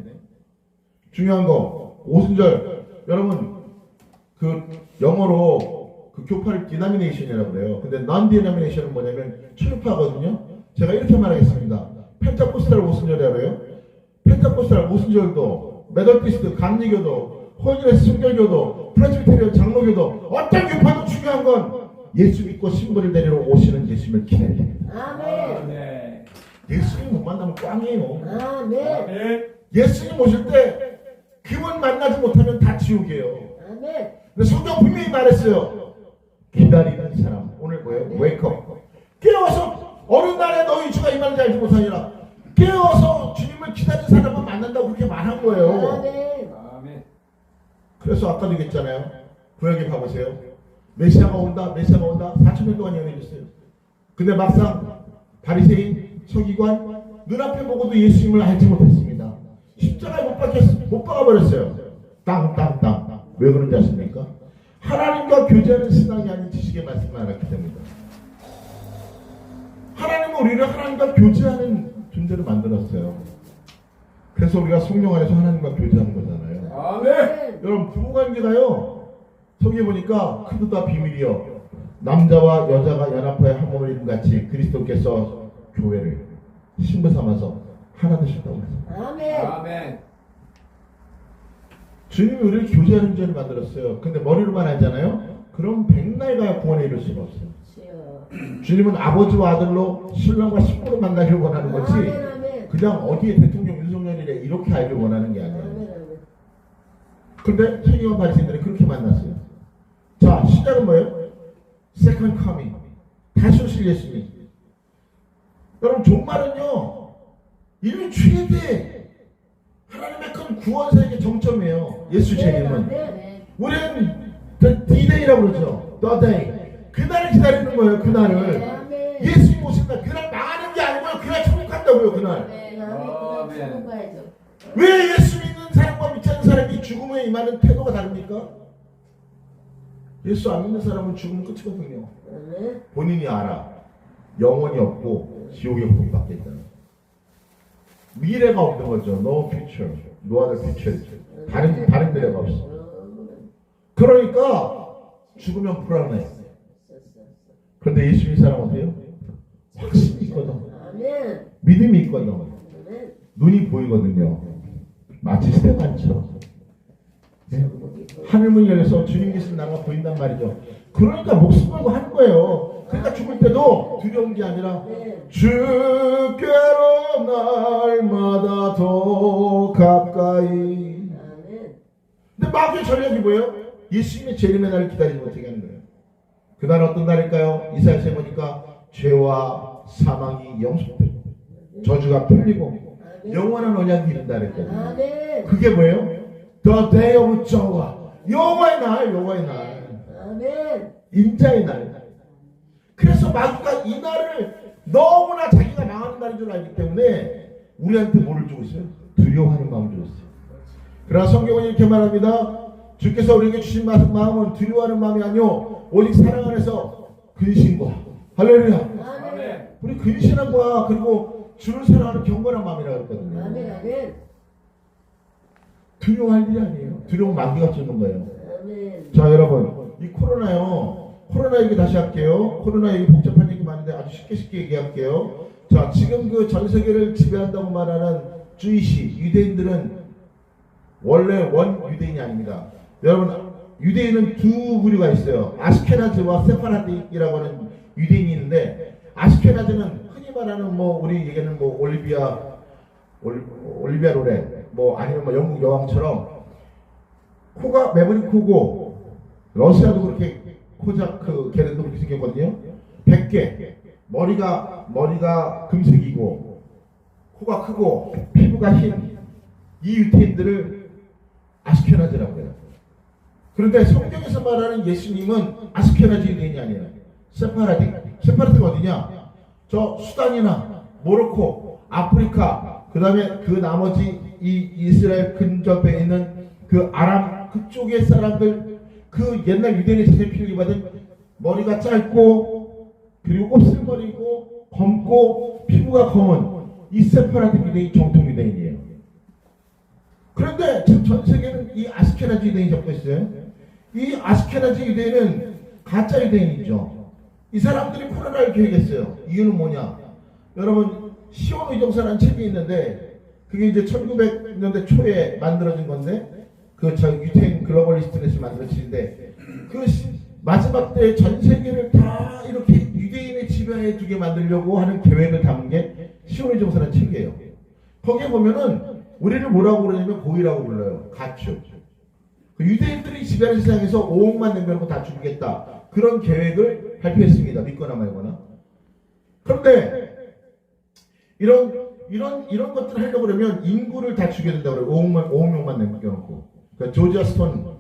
중요한 거, 오순절. 여러분, 그 영어로 그 교파를 디나미네이션이라고 그래요. 근데 non-denomination은 뭐냐면 초교파거든요. 제가 이렇게 말하겠습니다. 펜타코스탈 오순절이라고 해요. 펜타코스탈 오순절도, 메더디스트 감리교도, 호니레스 순결교도, 프레스비테리언 장로교도 어떤 교파도 중요한 건 예수 믿고 신부를 데리러 오시는 예수님을 기다려야 됩니다. 아멘. 예수님 못 만나면 꽝이에요. 아멘. 예수님 오실 때 그분 만나지 못하면 다 지옥이에요. 아멘. 근데 성경 분명히 말했어요. 기다리는 사람. 오늘 뭐예요? 웨이크업. 깨워서 어느 날에 너희 주가 임하는지 알지 못하니라. 깨워서 주님을 기다리는 사람만 만난다고 그렇게 말한 거예요. 아멘. 그래서 아까도 얘기했잖아요. 구약에 봐보세요. 메시아가 온다. 4,000년 동안 예언해줬어요. 근데 막상 바리새인, 서기관 눈앞에 보고도 예수님을 알지 못했습니다. 십자가에 못 박아버렸어요. 땅. 왜 그런지 아십니까? 하나님과 교제하는 신앙이 아닌 지식의 말씀을 알았기 때문이다. 하나님은 우리를 하나님과 교제하는 존재로 만들었어요. 그래서 우리가 성령 안에서 하나님과 교제하는 거잖아요. 아멘. 여러분 부부관계가요. 성경에 보니까 그도 다 비밀이요. 남자와 여자가 연합하여 한 몸을 이룬 같이 그리스도께서 교회를 신부 삼아서 하나 되셨다고 했어요. 아멘. 주님이 우리를 교제하는 자를 만들었어요. 근데 머리로만 하잖아요. 그럼 백날 가야 구원에 이룰 수가 없어요. 주님은 아버지와 아들로 신랑과 신부로 만나기를 원하는 거지 그냥 어디에 대통령 윤석열이래 이렇게 알기를 원하는 게 아니에요. 근데 서기관 바리새인들이 그렇게 만났어요. 자, 시작은 뭐예요? Second coming. 다시 오실 예수님. 여러분 종말은요 인류 최대 하나님의 큰 구원사역의 정점이에요. 예수 재림은. 우리는 D-Day라고 그러죠. The Day. 그날을 기다리는 거예요. 그날을. 예수님 오신 날. 그날 망하는 게 아니고요. 그날 천국 간다고요. 그날. 왜 예수 믿는 사람과 믿지 않는 사람이 죽음에 임하는 태도가 다릅니까? 예수 안 믿는 사람은 죽으면 끝이거든요. 본인이 알아. 영원히 없고 지옥의 고통받게 있다. 미래가 없는 거죠. No future. No other future. 다른 미래가 없어. 그러니까 죽으면 불안해. 그런데 예수 믿는 사람은 어때요? 확신이 있거든. 믿음이 있거든. 눈이 보이거든요. 마치 스테반처럼. 네? 하늘문이 열려서 주님 계신 나라가 보인단 말이죠. 그러니까 목숨 걸고 하는 거예요. 그러니까 죽을 때도 두려운 게 아니라 주께로 날마다 더 가까이. 근데 마귀의 전략이 뭐예요? 예수님의 재림의 날을 기다리지 못하게 하는 거예요. 그날 어떤 날일까요? 이사야서에 보니까 죄와 사망이 영속되고 저주가 풀리고 영원한 언약이 이른다 그랬거든요. 그게 뭐예요? The day of Jehovah. 여호와의 날, 여호와의 날. 인자의 날. 그래서 마귀가 이 날을 너무나 자기가 망하는 날인 줄 알기 때문에 우리한테 뭐를 주고 있어요? 두려워하는 마음을 주고 있어요. 그러나 성경은 이렇게 말합니다. 주께서 우리에게 주신 마음은 두려워하는 마음이 아니요 오직 사랑 안에서 근신과 할렐루야. 우리 근신한 거야. 그리고 주를 사랑하는 경건한 마음이라고 했거든요. 두려워할 일이 아니에요. 두려움 마귀가 주는 거예요. 자 여러분 이 코로나 얘기 다시 할게요. 코로나 얘기 복잡한 얘기 많은데 아주 쉽게 얘기할게요. 자 지금 그 전 세계를 지배한다고 말하는 주이시 유대인들은 원래 원 유대인이 아닙니다. 여러분 유대인은 두 부류가 있어요. 아스케나즈와 세파라딕이라고 하는 유대인이 있는데 아스케나즈는 흔히 말하는 뭐 우리 얘기하는 뭐 올리비아 로렌 뭐 아니면 뭐 영국 여왕처럼 코가 매부린 코고 러시아도 그렇게 코자크 걔네도 그렇게 생겼거든요. 100개 머리가 금색이고 코가 크고 피부가 흰 이 유대인들을 아스케나즈라고 해요. 그런데 성경에서 말하는 예수님은 아스케나즈 유대인이 아니에요. 세파라딕가 어디냐? 저 수단이나 모로코, 아프리카, 그 다음에 그 나머지 이 이스라엘 근접에 있는 그 아람 그쪽의 사람들 그 옛날 유대인의 제사 피우기 받은 머리가 짧고 그리고 곱슬머리고 검고 피부가 검은 이 세파라드 유대인이 정통 유대인이에요. 그런데 지금 전 세계는 이 아스케나지 유대인이 잡고 있어요. 이 아스케나지 유대인은 가짜 유대인이죠. 이 사람들이 코로나를 계획했어요. 이유는 뭐냐? 여러분 시온 의정서라는 책이 있는데 그게 이제 1900년대 초에 만들어진 건데 그 저 유태인 글로벌리스트에서 만들어진데 그 마지막 때 전 세계를 다 이렇게 유대인의 지배하에 두게 만들려고 하는 계획을 담은 게 시온 의정서라는 책이에요. 거기에 보면은 우리를 뭐라고 그러냐면 고의라고 불러요. 가축. 그 유대인들이 지배하는 세상에서 5억만 남겨놓고 다 죽이겠다. 그런 계획을 발표했습니다. 믿거나 말거나. 그런데 이런 것들을 하려고 그러면 인구를 다 죽여야 된다고 그래요. 5억 명만 남겨놓고. 그러니까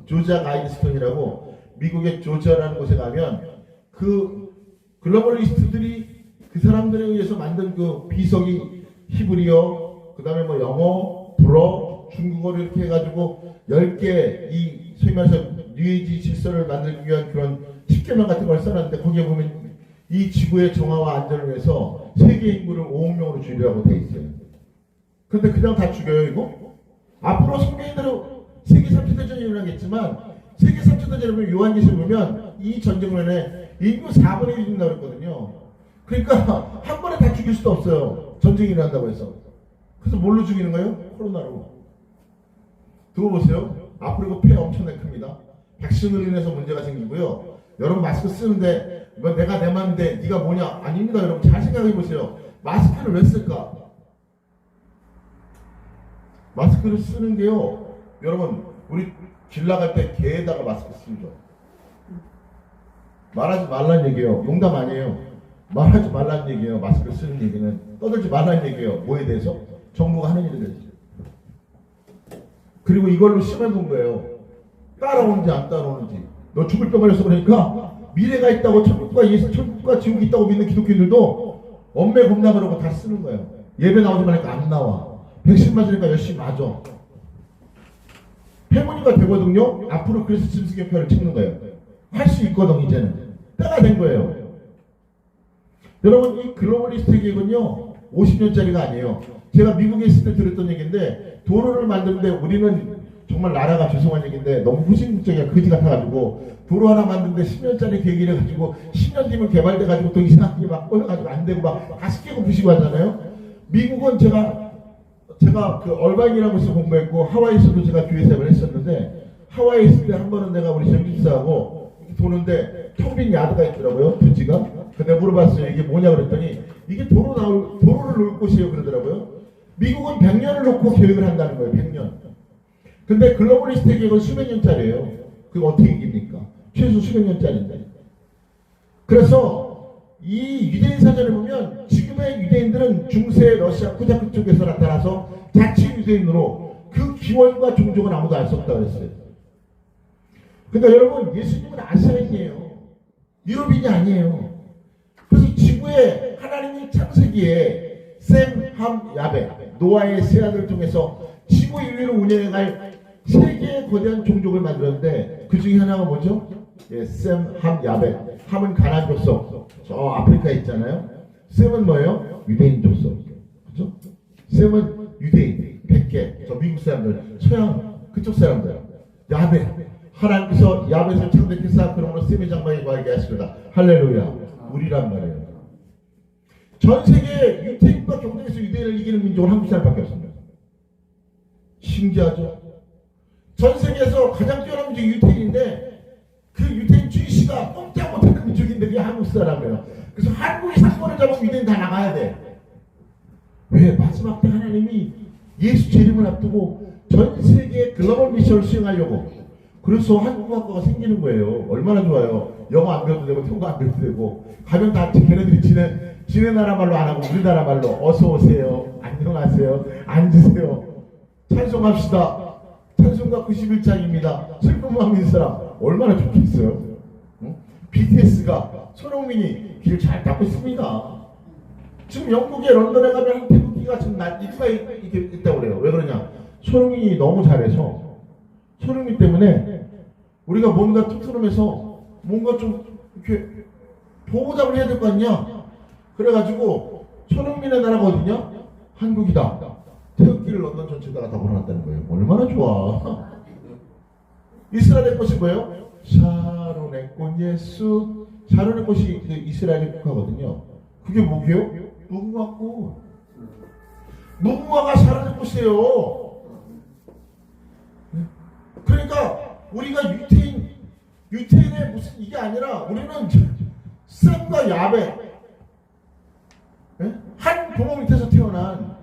조지아 가이드스톤이라고 미국의 조지아라는 곳에 가면 그 글로벌리스트들이 그 사람들에 의해서 만든 그 비석이 히브리어, 그 다음에 뭐 영어, 불어, 중국어를 이렇게 해가지고 10개 이 소위 말해서 뉴에이지 질서를 만들기 위한 그런 10개명 같은 걸 써놨는데 거기에 보면 이 지구의 정화와 안전을 위해서 세계 인구를 5억 명으로 줄이라고 돼 있어요. 그런데 그냥 다 죽여요 이거? 앞으로 성경대로 세계 3차 대전이 일어나겠지만 세계 3차 대전을 보면 요한계시를 보면 이 전쟁으로는 인구 4분의 1이 죽는다고 그랬거든요. 그러니까 한 번에 다 죽일 수도 없어요. 전쟁이 일어난다고 해서. 그래서 뭘로 죽이는 거예요? 코로나로. 두고 보세요. 앞으로 이거 폐 엄청나게 큽니다. 백신으로 인해서 문제가 생기고요. 여러분 마스크 쓰는데 뭐 내가 내 맘인데 네가 뭐냐? 아닙니다. 여러분 잘 생각해 보세요. 마스크를 왜 쓸까? 마스크를 쓰는 게요. 여러분 우리 길 나갈 때 개에다가 마스크 쓰죠. 말하지 말라는 얘기예요. 농담 아니에요. 말하지 말라는 얘기예요. 마스크를 쓰는 얘기는 떠들지 말라는 얘기예요. 뭐에 대해서? 정부가 하는 일에 대해서. 그리고 이걸로 심해본 거예요. 따라오는지 안 따라오는지. 너 죽을 병 걸렸어 그러니까 미래가 있다고 천국과 지옥이 있다고 믿는 기독교인들도 엄매 겁나 그러고 다 쓰는 거예요. 예배 나오지 말니까 안 나와. 백신 맞으니까 열심히 맞아. 해문이가 되거든요. 앞으로 그래서 짐승개표를 찍는 거예요. 할 수 있거든 이제는. 때가 된 거예요. 여러분 이 글로벌리스트 계획은요 50년짜리가 아니에요. 제가 미국에 있을 때 들었던 얘기인데 도로를 만드는데 우리는 정말 나라가 죄송한 얘기인데 너무 후진적이야 거지 같아가지고 도로 하나 만드는데 10년짜리 계획이래 가지고 10년 뒤면 개발돼가지고 또 이상하게 막 꼬여가지고 안 되고 막 다시 깨고 부시고 하잖아요. 미국은 제가 그 얼바인이라는 곳에서 공부했고 하와이에서도 제가 교회 생활을 했었는데 하와이에 있을 때 한 번은 내가 우리 전기사하고 도는데 텅빈 야드가 있더라고요. 부지가. 근데 물어봤어요. 이게 뭐냐 그랬더니 이게 도로를 놓을 곳이에요 그러더라고요. 미국은 100년을 놓고 계획을 한다는 거예요. 100년. 근데 글로벌리스트 계획은 수백 년짜리예요. 그거 어떻게 이깁니까? 최소 수백 년짜리인데. 그래서 이 유대인 사전에 보면 지금의 유대인들은 중세 러시아 쿠자크 쪽에서 나타나서 자치 유대인으로 그 기원과 종족은 아무도 알 수 없다고 그랬어요. 그러니까 여러분 예수님은 아시아인이에요. 유럽인이 아니에요. 그래서 지구에 하나님이 창세기에 셈, 함, 야벳 노아의 세 아들을 통해서 지구 인류를 운영해갈 세 개의 거대한 종족을 만들었는데 그 중에 하나가 뭐죠? 예, 셈, 함, 야벳. 함은 가나안 족속. 저 아프리카에 있잖아요. 셈은 뭐예요? 유대인 족속. 그죠? 셈은 유대인 100개. 저 미국 사람들, 서양 그쪽 사람들. 야벳. 하나님께서 야벳을 창대해서 그러므로 셈의 장막에 거하게 하시리라. 할렐루야. 우리란 말이에요. 전 세계 유태인과 경쟁에서 유대인을 이기는 민족은 한국 사람밖에 없습니다. 신기하죠? 전 세계에서 가장 뛰어난 민족이 유태인인데 그 유태인 주의시가 꼼짝 못하는 민족인데 그게 한국 사람이에요. 그래서 한국이 상권을 잡으면 유대인 다 나가야 돼. 왜? 마지막 때 하나님이 예수 재림을 앞두고 전 세계 글로벌 미션을 수행하려고. 그래서 한국학과가 생기는 거예요. 얼마나 좋아요. 영어 안 배워도 되고 태국어 안 배워도 되고 가면 다 걔네들이 지네 나라 말로 안 하고 우리나라 말로 어서 오세요. 안녕하세요. 앉으세요. 찬송합시다. 찬송가 91장입니다. 슬픈 마음 있는 사람 얼마나 좋겠어요. 응? BTS가 손흥민이 길 잘 닦고 있습니다. 지금 영국의 런던에 가면 한 태극기가 지금 이가 있다고 그래요. 왜 그러냐? 손흥민이 너무 잘해서 손흥민 때문에 우리가 뭔가 토트넘에서 뭔가 좀 이렇게 보호잡을 해야 될 거 아니냐. 그래가지고 손흥민의 나라가 어디냐? 한국이다. 태극기를 런던 전체에다가 다 걸어놨다는 거예요. 얼마나 좋아. 이스라엘의 꽃이 뭐예요? 샤론의 꽃 예수. 샤론의 꽃이 그 이스라엘의 국화거든요. 그게 뭐게요? 무궁화꽃. 무궁화가 샤론의 꽃이에요. 그러니까 우리가 유태인의 무슨 이게 아니라 우리는 셈과 야벳, 한 부모 밑에서 태어난,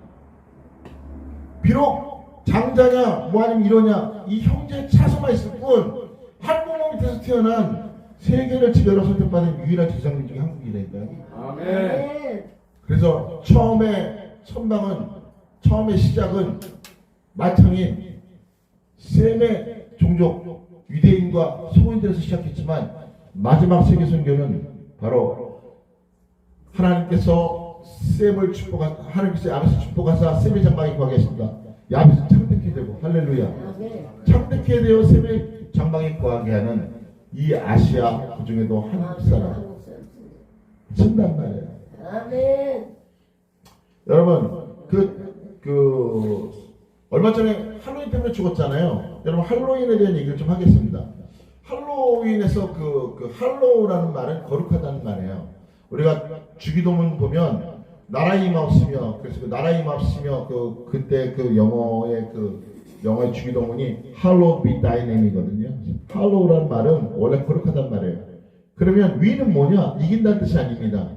비록 장자냐 뭐 아니면 이러냐 이 형제 차소만 있을 뿐 한 부모 밑에서 태어난 세계를 지배로 선택받은 유일한 지상민 중에 한국이라니까요. 아멘. 그래서 처음에 시작은 마청인 셈의 종족 유대인과 소인들에서 시작했지만 마지막 세계 선교는 바로 하나님께서 셈을 하나님께서 야벳을 축복하사 셈의 장막에 거하게 하십니다. 야벳은 창대케 되고 할렐루야. 아멘. 창대케 되어 셈의 장막에 거하게 하는 이 아시아 그 중에도 한국 사람 쓴단 말이에요. 아멘. 여러분 얼마 전에 할로윈 때문에 죽었잖아요. 여러분 할로윈에 대한 얘기를 좀 하겠습니다. 할로윈에서 할로라는 말은 거룩하다는 말이에요. 우리가 주기도문 보면 나라의 마우스며 그래서 그 나라의 마우스며 그때 영어의 주기도문이 Hallowed be thy name이거든요. Hallow라는 말은 원래 거룩하단 말이에요. 그러면 위는 뭐냐? 이긴다는 뜻이 아닙니다.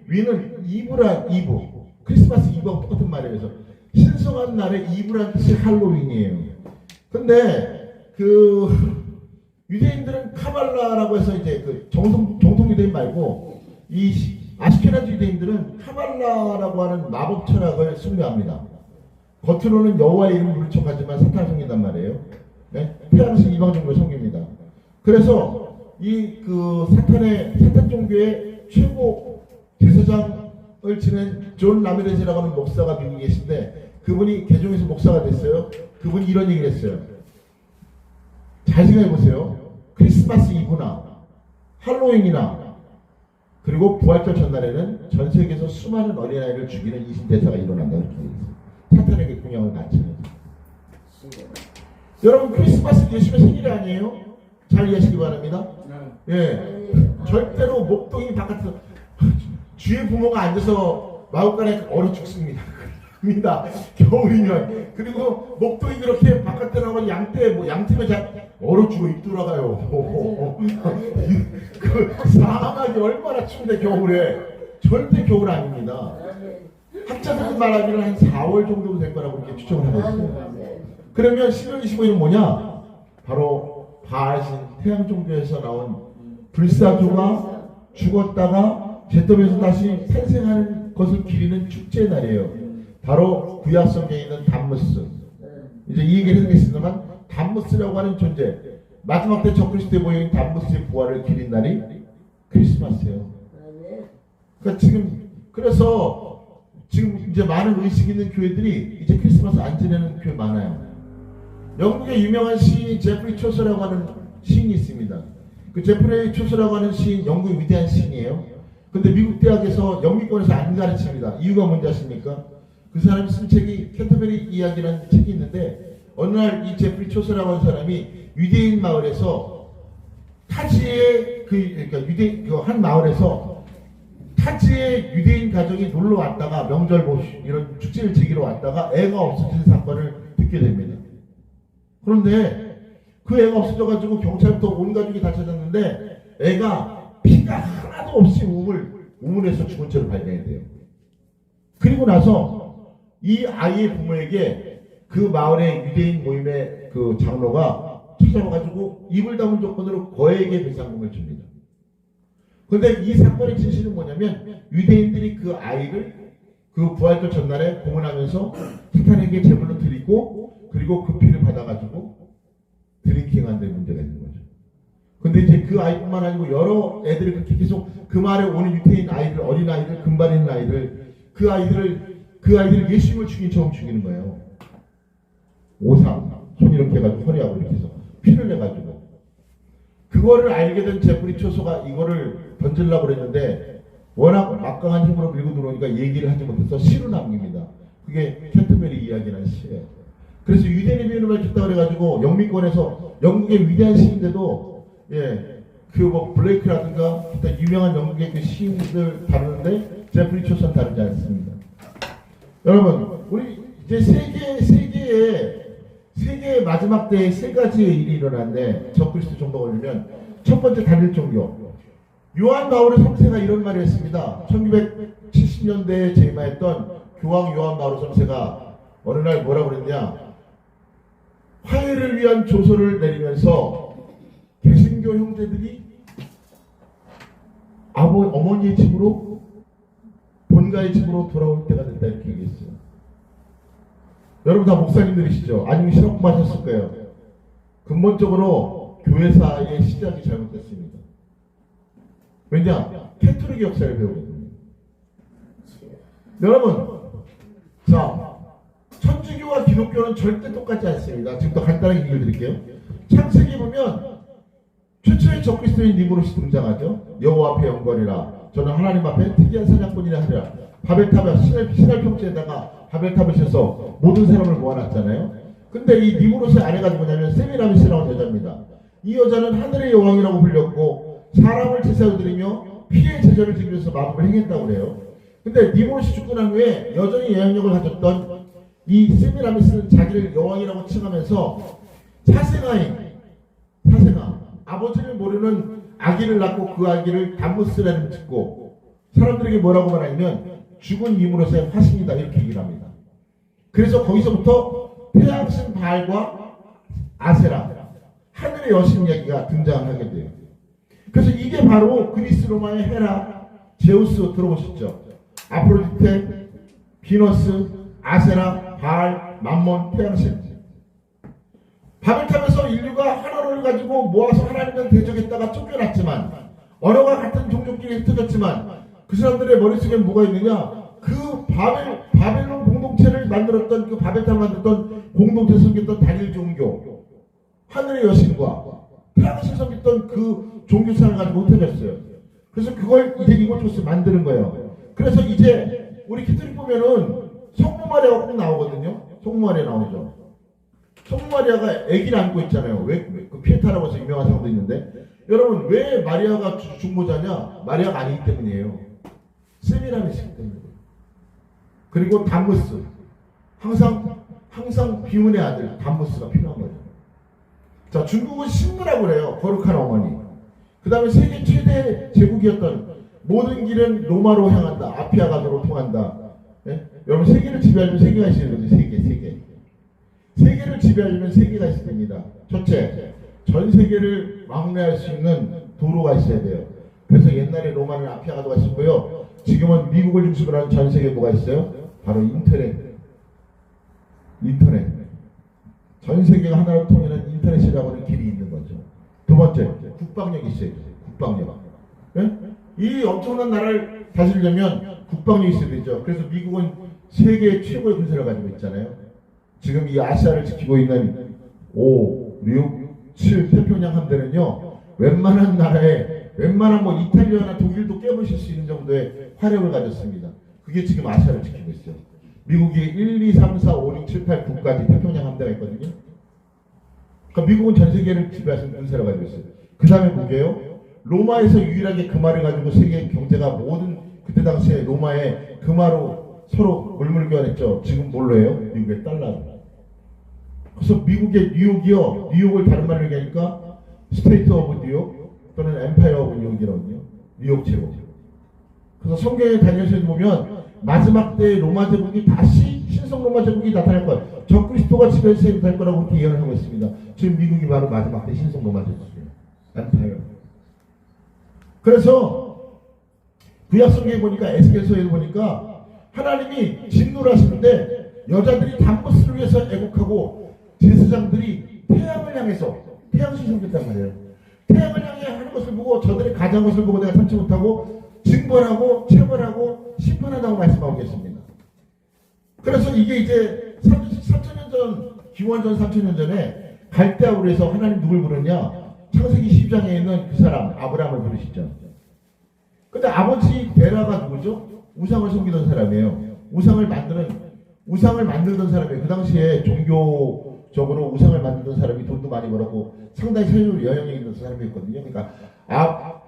위는 이브. 크리스마스 이브하고 똑같은 말이에요. 그래서 신성한 날의 이브라는 뜻이 할로윈이에요. 근데 유대인들은 카발라라고 해서 이제 정통 유대인 말고 이 아시케나즈 유대인들은 카발라라고 하는 마법 철학을 숭배합니다. 겉으로는 여호와의 이름을 부른 척하지만 사탄을 섬긴단 말이에요. 네? 피하면서 이방 종교를 섬깁니다. 그래서 사탄 종교의 최고 제사장을 지낸 존 라미레즈라고 하는 목사가 미국에 계신데 그분이 개종해서 목사가 됐어요. 그분이 이런 얘기를 했어요. 잘 생각해 보세요. 크리스마스 이브나 할로윈이나 그리고 부활절 전날에는 전 세계에서 수많은 어린아이를 죽이는 이신대사가 일어난다고 얘기했어요. 사탄에게 공양을 바치는. 여러분 크리스마스 예수님의 생일이 아니에요? 잘 이해하시기 바랍니다. 예, 절대로 목동이 바깥에서 주의 부모가 앉아서 마구간에 얼어 죽습니다. 겨울이면. 그리고 목동이 그렇게 바깥에 나가면 양떼면 얼어 죽어 입 돌아가요. 사막이 얼마나 추운데 겨울에. 절대 겨울 아닙니다. 학자들이 말하기는 한 4월 정도 될 거라고 이렇게 추정을 하고 있어요. 그러면 12월 25일은 뭐냐? 바로 바하신 태양 종교에서 나온 불사조가 죽었다가 제더미에서 다시 탄생하는 것을 기리는 축제의 날이에요. 바로 구약 성경에 있는 담무스. 이제 이 얘기를 해드리겠습니다만 담무스라고 하는 존재, 마지막 때 적그리스도에 보인 담무스의 부활을 기린 날이 크리스마스예요. 그러니까 그래서 지금 이제 많은 의식 있는 교회들이 이제 크리스마스 안 지내는 교회 많아요. 영국의 유명한 시인 제프리 초서라고 하는 시인이 있습니다. 그 제프리 초서라고 하는 시인, 영국의 위대한 시인이에요. 근데 미국 대학에서 영미권에서 안 가르칩니다. 이유가 뭔지 아십니까? 그 사람이 쓴 책이 캔터베리 이야기라는 책이 있는데 어느 날 이 제프리 초서라고 하는 사람이 유대인 마을에서 타지의 한 마을에서 타지의 유대인 가족이 놀러 왔다가 명절 이런 축제를 즐기러 왔다가 애가 없어진 사건을 듣게 됩니다. 그런데 그 애가 없어져가지고 경찰부터 온 가족이 다 찾았는데 애가 피가 하나도 없이 우물에서 죽은 채로 발견이 돼요. 그리고 나서 이 아이의 부모에게 그 마을의 유대인 모임의 그 장로가 찾아와가지고 입을 다문 조건으로 거액의 배상금을 줍니다. 그런데 이 사건의 진실은 뭐냐면 유대인들이 그 아이를 그 부활절 전날에 공헌하면서 사탄에게 제물로 드리고 그리고 그 피를 받아가지고 드링킹한 데 문제가 있는 거죠. 근데 이제 그 아이뿐만 아니고 여러 애들이 그렇게 계속 그 말에 오는 유태인 아이들, 어린 아이들, 금발 있는 아이들, 그 아이들을 예수님을 처음 죽이는 거예요. 오상, 손 이렇게 해가지고 허리하고 이렇게 해서 피를 내가지고 그거를 알게 된 제프리 초소가 이거를 던지려고 그랬는데 워낙 막강한 힘으로 밀고 들어오니까 얘기를 하지 못해서 시로 남깁니다. 그게 캔터베리 이야기라는 시예요. 그래서 유대인의 비유를 밝혔다 그래가지고 영미권에서 영국의 위대한 시인데도 그 뭐 블레이크라든가 기타 유명한 영국의 그 시인들 다루는데 제프리 초소는 다루지 않습니다. 여러분 우리 이제 세계의 마지막 때에 세 가지의 일이 일어났는데 적그리스도 종교가 오려면 첫 번째 단일 종교. 요한 바오르 3세가 이런 말을 했습니다. 1970년대에 재임하였던 교황 요한 바오르 3세가 어느 날 뭐라고 그랬냐. 화해를 위한 조서를 내리면서 개신교 형제들이 어머니의 집으로 본가의 집으로 돌아올 때가 됐다 이렇게 얘기했어요. 여러분 다 목사님들이시죠? 아니면 신학부 하셨을 거예요. 근본적으로 교회사의 시작이 잘못됐습니다. 왜냐? 캐톨릭 역사를 배우거든요. 여러분, 자, 천주교와 기독교는 절대 똑같지 않습니다. 지금부터 간단하게 얘기를 드릴게요. 창세기 보면 최초의 적그리스도인 니무롯이 등장하죠. 여호와 앞에 영광이라 저는 하나님 앞에 특이한 사냥꾼이라 하리라. 바벨탑에 신할 평지에다가 바벨탑을 쳐서 모든 사람을 모아놨잖아요. 근데 이 니무롯의 아내가 누구냐면 세미라미스라는 여자입니다. 이 여자는 하늘의 여왕이라고 불렸고 사람을 제사로 드리며 피의 제절을 지기 위해서 마법을 행했다고 그래요. 근데 니무롯이 죽고 난 후에 여전히 영향력을 가졌던 이 세미라미스는 자기를 여왕이라고 칭하면서 사생아 아버지를 모르는 아기를 낳고 그 아기를 담무스라는 짓고 사람들에게 뭐라고 말하냐면 죽은 니무롯의 화신이다 이렇게 얘기를 합니다. 그래서 거기서부터 태양신 바알과 아세라 하늘의 여신 이야기가 등장하게 돼요. 그래서 이게 바로 그리스 로마의 헤라, 제우스 들어보셨죠? 아프로디테, 비너스, 아세라, 바알, 맘몬, 태양신. 바벨탑에서 인류가 하나를 가지고 모아서 하나님을 대적했다가 쫓겨났지만 언어가 같은 종족끼리 흩어졌지만 그 사람들의 머릿속에 뭐가 있느냐? 그 바벨론 공동체를 만들었던 그 바벨탑을 만들었던 공동체에 섬겼던 단일 종교 하늘의 여신과 태양신 섬겼던 그 종교상을 가지고 흩어졌어요. 그래서 그걸 이제 이곳저곳에 만드는 거예요. 그래서 이제 우리 캐톨릭 보면은 성모 마리아가 꼭 나오거든요. 성모 마리아 나오죠. 성모 마리아가 아기를 안고 있잖아요. 그 피에타라고 해서 유명한 사람도 있는데 여러분 왜 마리아가 중보자냐? 마리아가 아니기 때문이에요. 세미라미스기 때문에. 그리고 담무스. 항상 비운의 아들 담무스가 필요한 거죠. 자, 중국은 신무라고 그래요. 거룩한 어머니. 그 다음에 세계 최대 제국이었던 모든 길은 로마로 향한다. 아피아가도로 통한다. 네? 여러분 세계를 지배하려면 세계가 있어야 되죠. 세계를 지배하려면 세계가 있어야 됩니다. 첫째, 전 세계를 왕래할 수 있는 도로가 있어야 돼요. 그래서 옛날에 로마는 아피아가도가 있었고요. 지금은 미국을 중심으로 하는 전 세계에 뭐가 있어요? 바로 인터넷. 전 세계가 하나로 통일하는 인터넷이라고 하는 길이 있는 거죠. 두 번째, 국방력이 있어야 돼요. 국방력. 네? 이 엄청난 나라를 다스리려면 국방력이 있어야 되죠. 그래서 미국은 세계 최고의 군사를 가지고 있잖아요. 지금 이 아시아를 지키고 있는 5, 6, 7 태평양 함대는요. 웬만한 나라에 웬만한 뭐 이탈리아나 독일도 깨부실 수 있는 정도의 화력을 가졌습니다. 그게 지금 아시아를 지키고 있어요. 미국이 1, 2, 3, 4, 5, 6, 7, 8, 9까지 태평양 함대가 있거든요. 그러니까 미국은 전 세계를 지배하시는 군사를 가지고 있어요. 그 다음에 뭐게요? 로마에서 유일하게 금화를 가지고 세계 경제가 모든 그때 당시에 로마에 금화로 서로 물물 교환했죠. 지금 뭘로 해요? 미국의 달러로. 그래서 미국의 뉴욕이요. 뉴욕을 다른 말로 얘기하니까 스테이트 오브 뉴욕 또는 엠파이어 오브 뉴욕이라거든요. 뉴욕 제국. 그래서 성경의 다니엘서에 보면 마지막 때 로마 제국이 다시 신성 로마 제국이 나타날 거예요. 적그리스도가 지배세력이 될 거라고 그렇게 예언을 하고 있습니다. 지금 미국이 바로 마지막 때 신성 로마 제국이에요. 엠파이어. 그래서 구약 성경에 보니까 에스겔서에 보니까 하나님이 진노를 하시는데 여자들이 담보스를 위해서 애국하고 제사장들이 태양을 향해서 태양신 섬겼단 말이에요. 태양을 향해 하는 것을 보고 저들의 가장 것을 보고 내가 참지 못하고 징벌하고 체벌하고 심판한다고 말씀하고 계십니다. 그래서 이게 이제 3,000년 전 기원전 3000년 전에 갈대아우르에서 하나님 누굴 부르냐? 창세기 12장에 있는 그 사람 아브라함을 부르시죠. 근데 아버지 데라가 누구죠? 우상을 섬기던 사람이에요. 우상을 만들던 사람이에요. 그 당시에 종교적으로 우상을 만들던 사람이 돈도 많이 벌었고 상당히 세계적으로 영향력 있는 사람이었거든요. 그러니까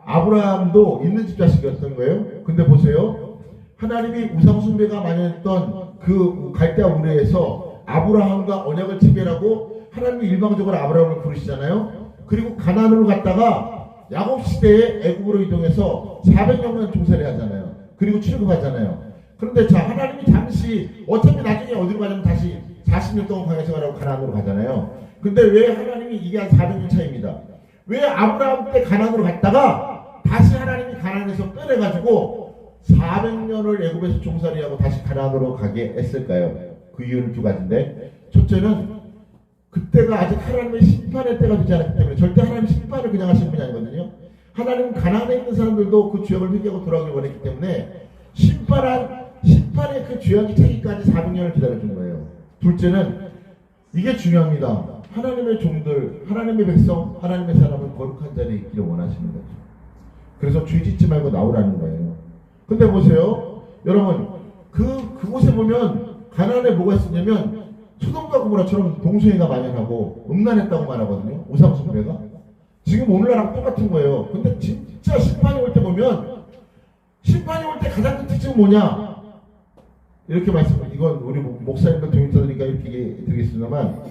아브라함도 있는 집 자식이었던 거예요. 근데 보세요. 하나님이 우상 숭배가 많이 했던 그 갈대아우르에서 아브라함과 언약을 체결하고 하나님이 일방적으로 아브라함을 부르시잖아요. 그리고 가나안으로 갔다가 야곱 시대에 애굽으로 이동해서 400년 종살이 하잖아요. 그리고 출애굽하잖아요. 그런데 자 하나님이 잠시 어차피 나중에 어디로 가냐면 다시 40년 동안 광야 생활하고 가나안으로 가잖아요. 근데 왜 하나님이 이게 한 400년 차이입니다. 왜 아브라함 때 가나안으로 갔다가 다시 하나님이 가나안에서 빼내가지고 400년을 애굽에서 종살이하고 다시 가나안으로 가게 했을까요? 그 이유는 두 가지인데 첫째는 그때가 아직 하나님의 심판의 때가 되지 않았기 때문에 절대 하나님 심판을 그냥 하시는 분이 아니거든요. 하나님은 가나안에 있는 사람들도 그 죄악을 회개하고 돌아오길 원했기 때문에 심판의 그 죄악이 차기까지 400년을 기다려준 거예요. 둘째는 이게 중요합니다. 하나님의 종들, 하나님의 백성, 하나님의 사람은 거룩한 자리에 있기를 원하시는 거죠. 그래서 죄 짓지 말고 나오라는 거예요. 근데 보세요. 여러분 그곳에 보면 가나안에 뭐가 있었냐면 소돔과 고모라처럼 동성애가 만연하고 음란했다고 말하거든요. 우상 숭배가. 지금 오늘날랑 똑같은 거예요. 근데 진짜 심판이 올 때 보면 심판이 올 때 가장 큰 특징은 뭐냐? 이렇게 말씀을 이건 우리 목사님과 동역자들이니까 이렇게 얘기 드리겠습니다만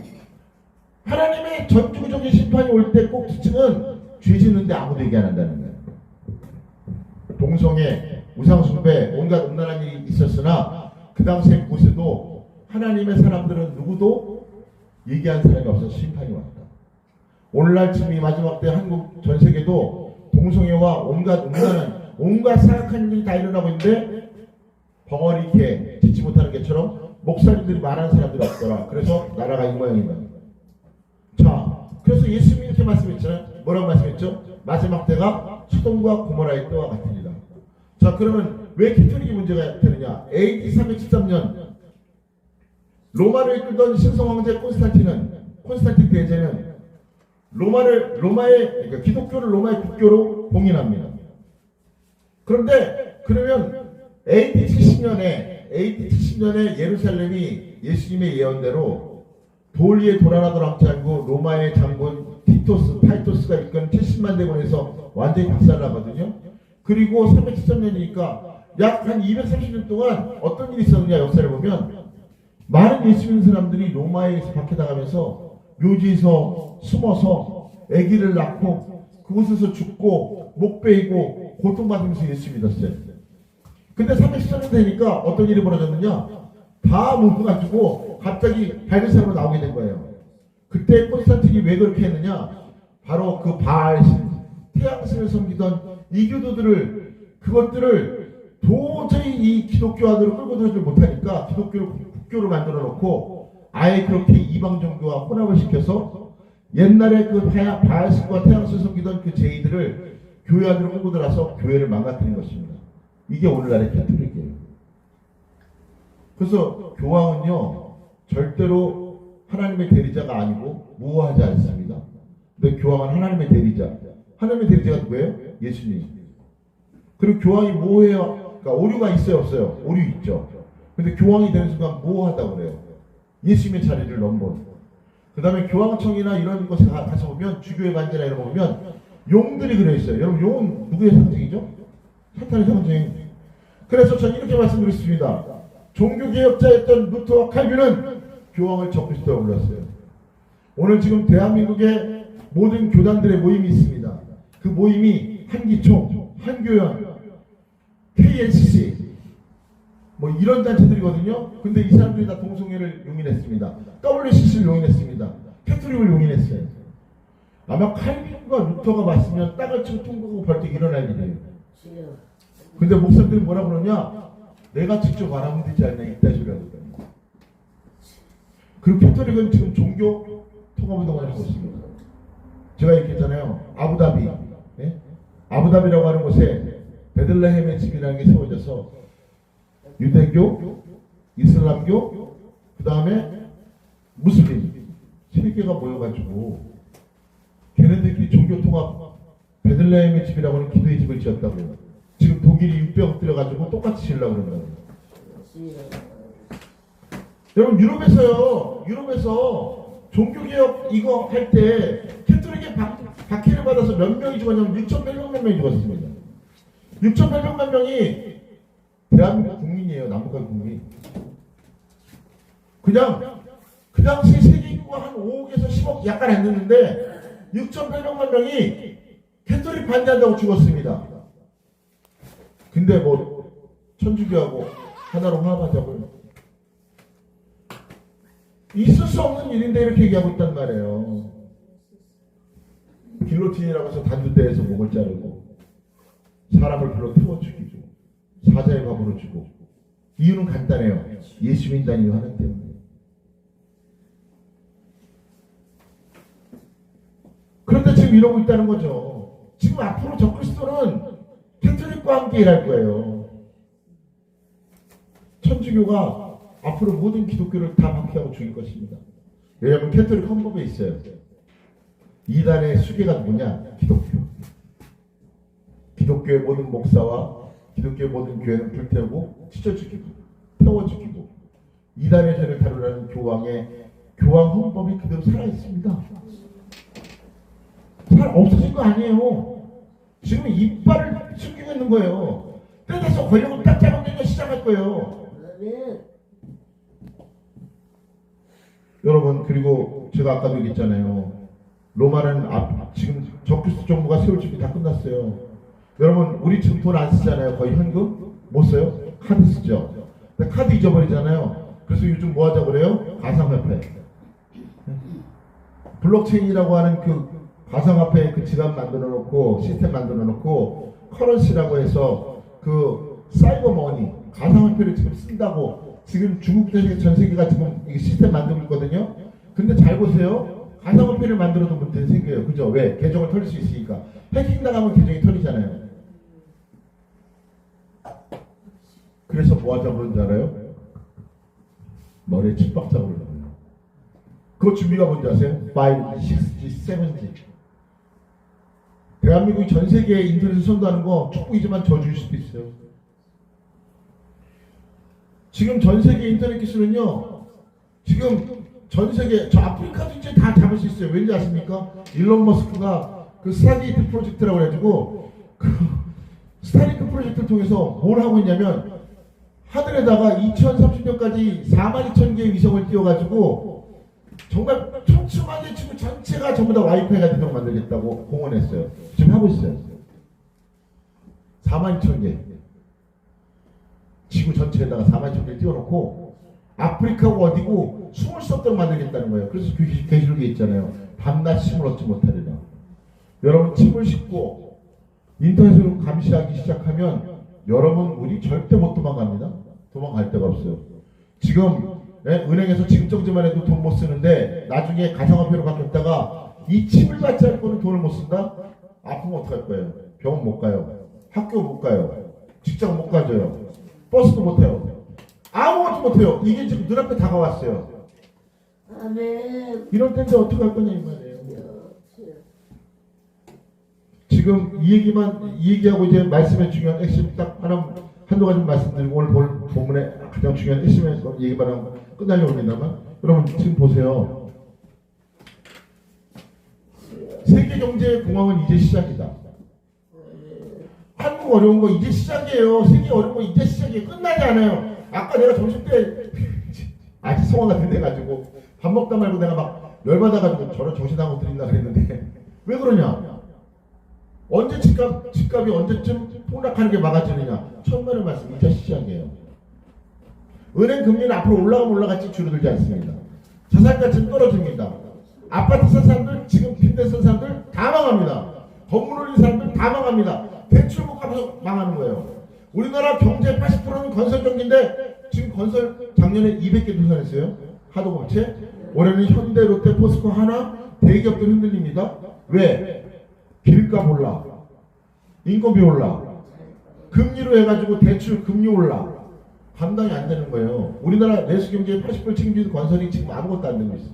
하나님의 전주적인 심판이 올 때 꼭 특징은 죄 짓는데 아무도 얘기 안 한다는 거예요. 동성애, 우상 숭배, 온갖 음란한 일이 있었으나 그 당시에 그곳에도 하나님의 사람들은 누구도 얘기한 사람이 없어서 심판이 왔다. 오늘날 지금 이 마지막 때 한국 전 세계도 동성애와 온갖 음란한 온갖 사악한 일들이 다 일어나고 있는데 벙어리 개 짓지 못하는 개처럼 목사님들이 말하는 사람들이 없더라. 그래서 나라가 이 모양인 거예요. 자, 그래서 예수님이 이렇게 말씀했잖아요. 뭐라고 말씀했죠? 마지막 때가 소돔과 고모라의 때와 같으리라. 자, 그러면 왜 캐톨릭이 문제가 되느냐? AD 313년 로마를 이끌던 신성황제 콘스탄틴 대제는 그러니까 기독교를 로마의 국교로 봉인합니다. 그런데 그러면 AD 70년에 예루살렘이 예수님의 예언대로 돌 위에 돌 하나도 남지 않고 로마의 장군 타이토스가 이끈 70만 대군에서 완전히 박살나거든요. 그리고 313년이니까 약 한 230년 동안 어떤 일이 있었느냐 역사를 보면 많은 예수 믿는 사람들이 로마에서 박해당하면서 묘지에서 숨어서 아기를 낳고 그곳에서 죽고 목 베이고 고통받으면서 예수 믿었어요. 근데 313년 되니까 어떤 일이 벌어졌느냐? 다 모여가지고 갑자기 밝은 사람으로 나오게 된 거예요. 그때 콘스탄틴이 왜 그렇게 했느냐? 바로 그 바알신, 태양신을 섬기던 그것들을 도저히 이 기독교 안으로 끌고 들어오지 못하니까 기독교를 국교를 만들어 놓고 아예 그렇게 이방 종교와 혼합을 시켜서 옛날에 그 바알신과 태양신을 섬기던 그 제이들을 교회 안으로 끌고 들어와서 교회를 망가뜨린 것입니다. 이게 오늘날의 캐톨릭이에요. 그래서 교황은요 절대로 하나님의 대리자가 아니고 무호하지 않습니다. 근데 교황은 하나님의 대리자. 하나님의 대리자가 누구예요? 예수님. 그리고 교황이 뭐해요? 그러니까 오류가 있어요, 없어요? 오류 있죠. 근데 교황이 되는 순간 뭐하다고 그래요? 예수님의 자리를 넘본. 그 다음에 교황청이나 이런 곳에 가서 보면 주교의 반지나 이런 거 보면 용들이 그려 있어요. 여러분 용은 누구의 상징이죠? 사탄의 상징. 그래서 저는 이렇게 말씀드렸습니다. 종교개혁자였던 루터와 칼빈은 교황을 적그리스도라고 불렀어요. 오늘 지금 대한민국의 모든 교단들의 모임이 있습니다. 그 모임이 한기총, 한교연, KNCC 뭐 이런 단체들이거든요. 근데 이 사람들이 다 동성애를 용인했습니다. WCC를 용인했습니다. 캐톨릭을 용인했어요. 아마 칼빈과 루터가 봤으면 땅을 치고 통곡하고 벌떡 일어날 일이에요. 근데 목사님들이 뭐라 그러냐? 내가 직접 말하면 되지 않냐 이따 소리 하거든요. 그리고 캐톨릭은 지금 종교 통합운동을 하고 있습니다. 제가 얘기했잖아요. 아부다비. 네? 아부다비라고 하는 곳에 베들레헴의 집이라는 게 세워져서 유대교, 이슬람교, 그 다음에 무슬림 세계가 모여가지고 걔네들끼리 종교통합 베들레헴의 집이라고 하는 기도의 집을 지었다고요. 지금 독일이 600억 들여가지고 똑같이 지으려고 그런다고요. 여러분 유럽에서 종교개혁 이거 할 때 캐톨릭의 박해를 받아서 몇 명이 죽었냐면 6,800만 명이 죽었습니다. 6,800만 명이 대한민국 국민이에요. 남북한 국민. 그냥 그 당시 세계 인구가 한 5억에서 10억 약간 안 됐는데 6,800만 명이 캐톨릭 반대한다고 죽었습니다. 근데 뭐 천주교하고 하나로 화합하자고요. 있을 수 없는 일인데 이렇게 얘기하고 있단 말이에요. 길로틴이라고 해서 단두대에서 목을 자르고 사람을 불러 태워 죽이고 사자의 밥으로 주고 이유는 간단해요. 예수 믿는 이유 하나 때문에. 그런데 지금 이러고 있다는 거죠. 지금 앞으로 적그리스도는 캐톨릭과 함께 일할 거예요. 천주교가 앞으로 모든 기독교를 다 박해하고 죽일 것입니다. 왜냐하면 캐톨릭 헌법에 있어요. 이단의 수계가 누구냐? 기독교. 기독교의 모든 목사와 기독교의 모든 교회는 불태우고 찢어 죽이고 태워 죽이고 이단의 죄를 다루라는 교황 헌법이 그대로 살아 있습니다. 없어진 거 아니에요. 지금 이빨을 숨기고 있는 거예요. 때려서 권력을 딱 잡아내면 시작할 거예요. 여러분 그리고 제가 아까도 얘기했잖아요. 로마는 지금 적그리스도 정부가 세울 준비 다 끝났어요. 여러분 우리 지금 돈 안 쓰잖아요. 거의 현금 못 써요. 카드 쓰죠. 근데 카드 잊어버리잖아요. 그래서 요즘 뭐 하자고 그래요? 가상화폐. 블록체인이라고 하는 그 가상화폐 그 지갑 만들어 놓고 시스템 만들어 놓고 커런시라고 해서 그 사이버 머니 가상화폐를 지금 쓴다고 지금 중국 전 세계가 지금 이 시스템 만들고 있거든요. 근데 잘 보세요. 가상화폐를 만들어도 문제는 생겨요. 그죠? 왜? 계정을 털릴 수 있으니까. 해킹 당하면 계정이 털리잖아요. 그래서 뭐 하자고 그러는지 알아요? 머리에 칩 박자고 그러는 거예요. 그거 준비가 뭔지 아세요? 5G, 6G, 7G. 대한민국이 전 세계에 인터넷을 선도하는 거 축복이지만 저주일 수도 있어요. 지금 전 세계 인터넷 기술은요, 지금 전 세계, 저 아프리카도 이제 다 잡을 수 있어요. 왠지 아십니까? 일론 머스크가 그 스타리트 프로젝트라고 해가지고, 그 스타리트 프로젝트를 통해서 뭘 하고 있냐면, 하늘에다가 2030년까지 42,000개의 위성을 띄워가지고, 정말 촘촘하게 지구 전체가 전부 다 와이파이가 되도록 만들겠다고 공언했어요. 지금 하고 있어요. 42,000개. 지구 전체에다가 42,000개 띄워놓고 아프리카고 어디고 숨을 수 없도록 만들겠다는 거예요. 그래서 계시록에 있잖아요. 밤낮 침을 얻지 못하리라. 여러분 침을 싣고 인터넷으로 감시하기 시작하면 여러분 우리 절대 못 도망갑니다. 도망갈 데가 없어요. 지금 은행에서 지금 정지만 해도 돈 못 쓰는데 나중에 가상화폐로 바뀌었다가 이 칩을 받지 않을 거는 돈을 못 쓴다? 아프면 어떡할 거예요? 병원 못 가요. 학교 못 가요. 직장 못 가져요. 버스도 못 타요. 아무것도 못 해요. 이게 지금 눈앞에 다가왔어요. 아멘. 이럴 텐데 어떻게 할 거냐 이 말이에요. 지금 이 얘기하고 이제 말씀의 중요한 핵심 딱 한두 가지 말씀드리고 오늘 볼 본문의 가장 중요한 핵심의 얘기만 하고 끝나려고 합니다만 여러분 지금 보세요. 세계 경제의 공황은 이제 시작이다. 한국 어려운 거 이제 시작이에요. 세계 어려운 거 이제 시작이에요. 끝나지 않아요. 아까 내가 점심 때 아직 성화 같은 데 가지고 밥 먹다 말고 내가 막 열받아가지고 저런 정신하고 드린다 그랬는데 왜 그러냐? 언제 집값이 언제쯤 폭락하는 게 막아지느냐? 천만의 말씀 이제 시작이에요. 은행 금리는 앞으로 올라가면 올라갈지 줄어들지 않습니다. 자산가치는 떨어집니다. 아파트 산 사람들 지금 빈대 쓴 사람들 다 망합니다. 건물 올린 사람들 다 망합니다. 대출 못 갚아서 망하는 거예요. 우리나라 경제 80%는 건설 경기인데 지금 건설 작년에 200개 도산했어요. 하도업체. 올해는 현대, 롯데, 포스코, 하나 대기업들 흔들립니다. 왜? 길값 올라. 인건비 올라. 금리로 해가지고 대출 금리 올라. 감당이 안 되는 거예요. 우리나라 내수 경제의 80% 책임지는 건설이 지금 아무것도 안 되고 있어요.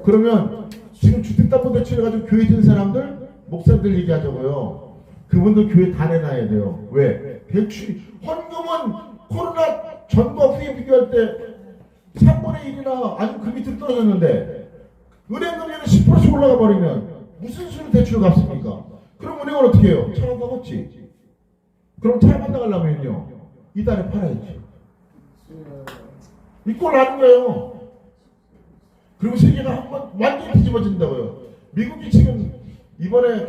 그러면 지금 주택담보 대출해가지고 교회 든 사람들 목사들 얘기하자고요. 그분들 교회 다 내놔야 돼요. 왜? 대출 헌금은 코로나 전과 후에 비교할 때 3분의 1이나 아니면 그 밑으로 떨어졌는데 은행 금리는 10%씩 올라가 버리면 무슨 수로 대출을 갚습니까? 그럼 은행은 어떻게 해요? 차가 갚았지. 그럼 차 만나가려면요 이달에 팔아야지. 이꼴 나는 거예요. 그리고 세계가 한번 완전히 뒤집어진다고요. 미국이 지금 이번에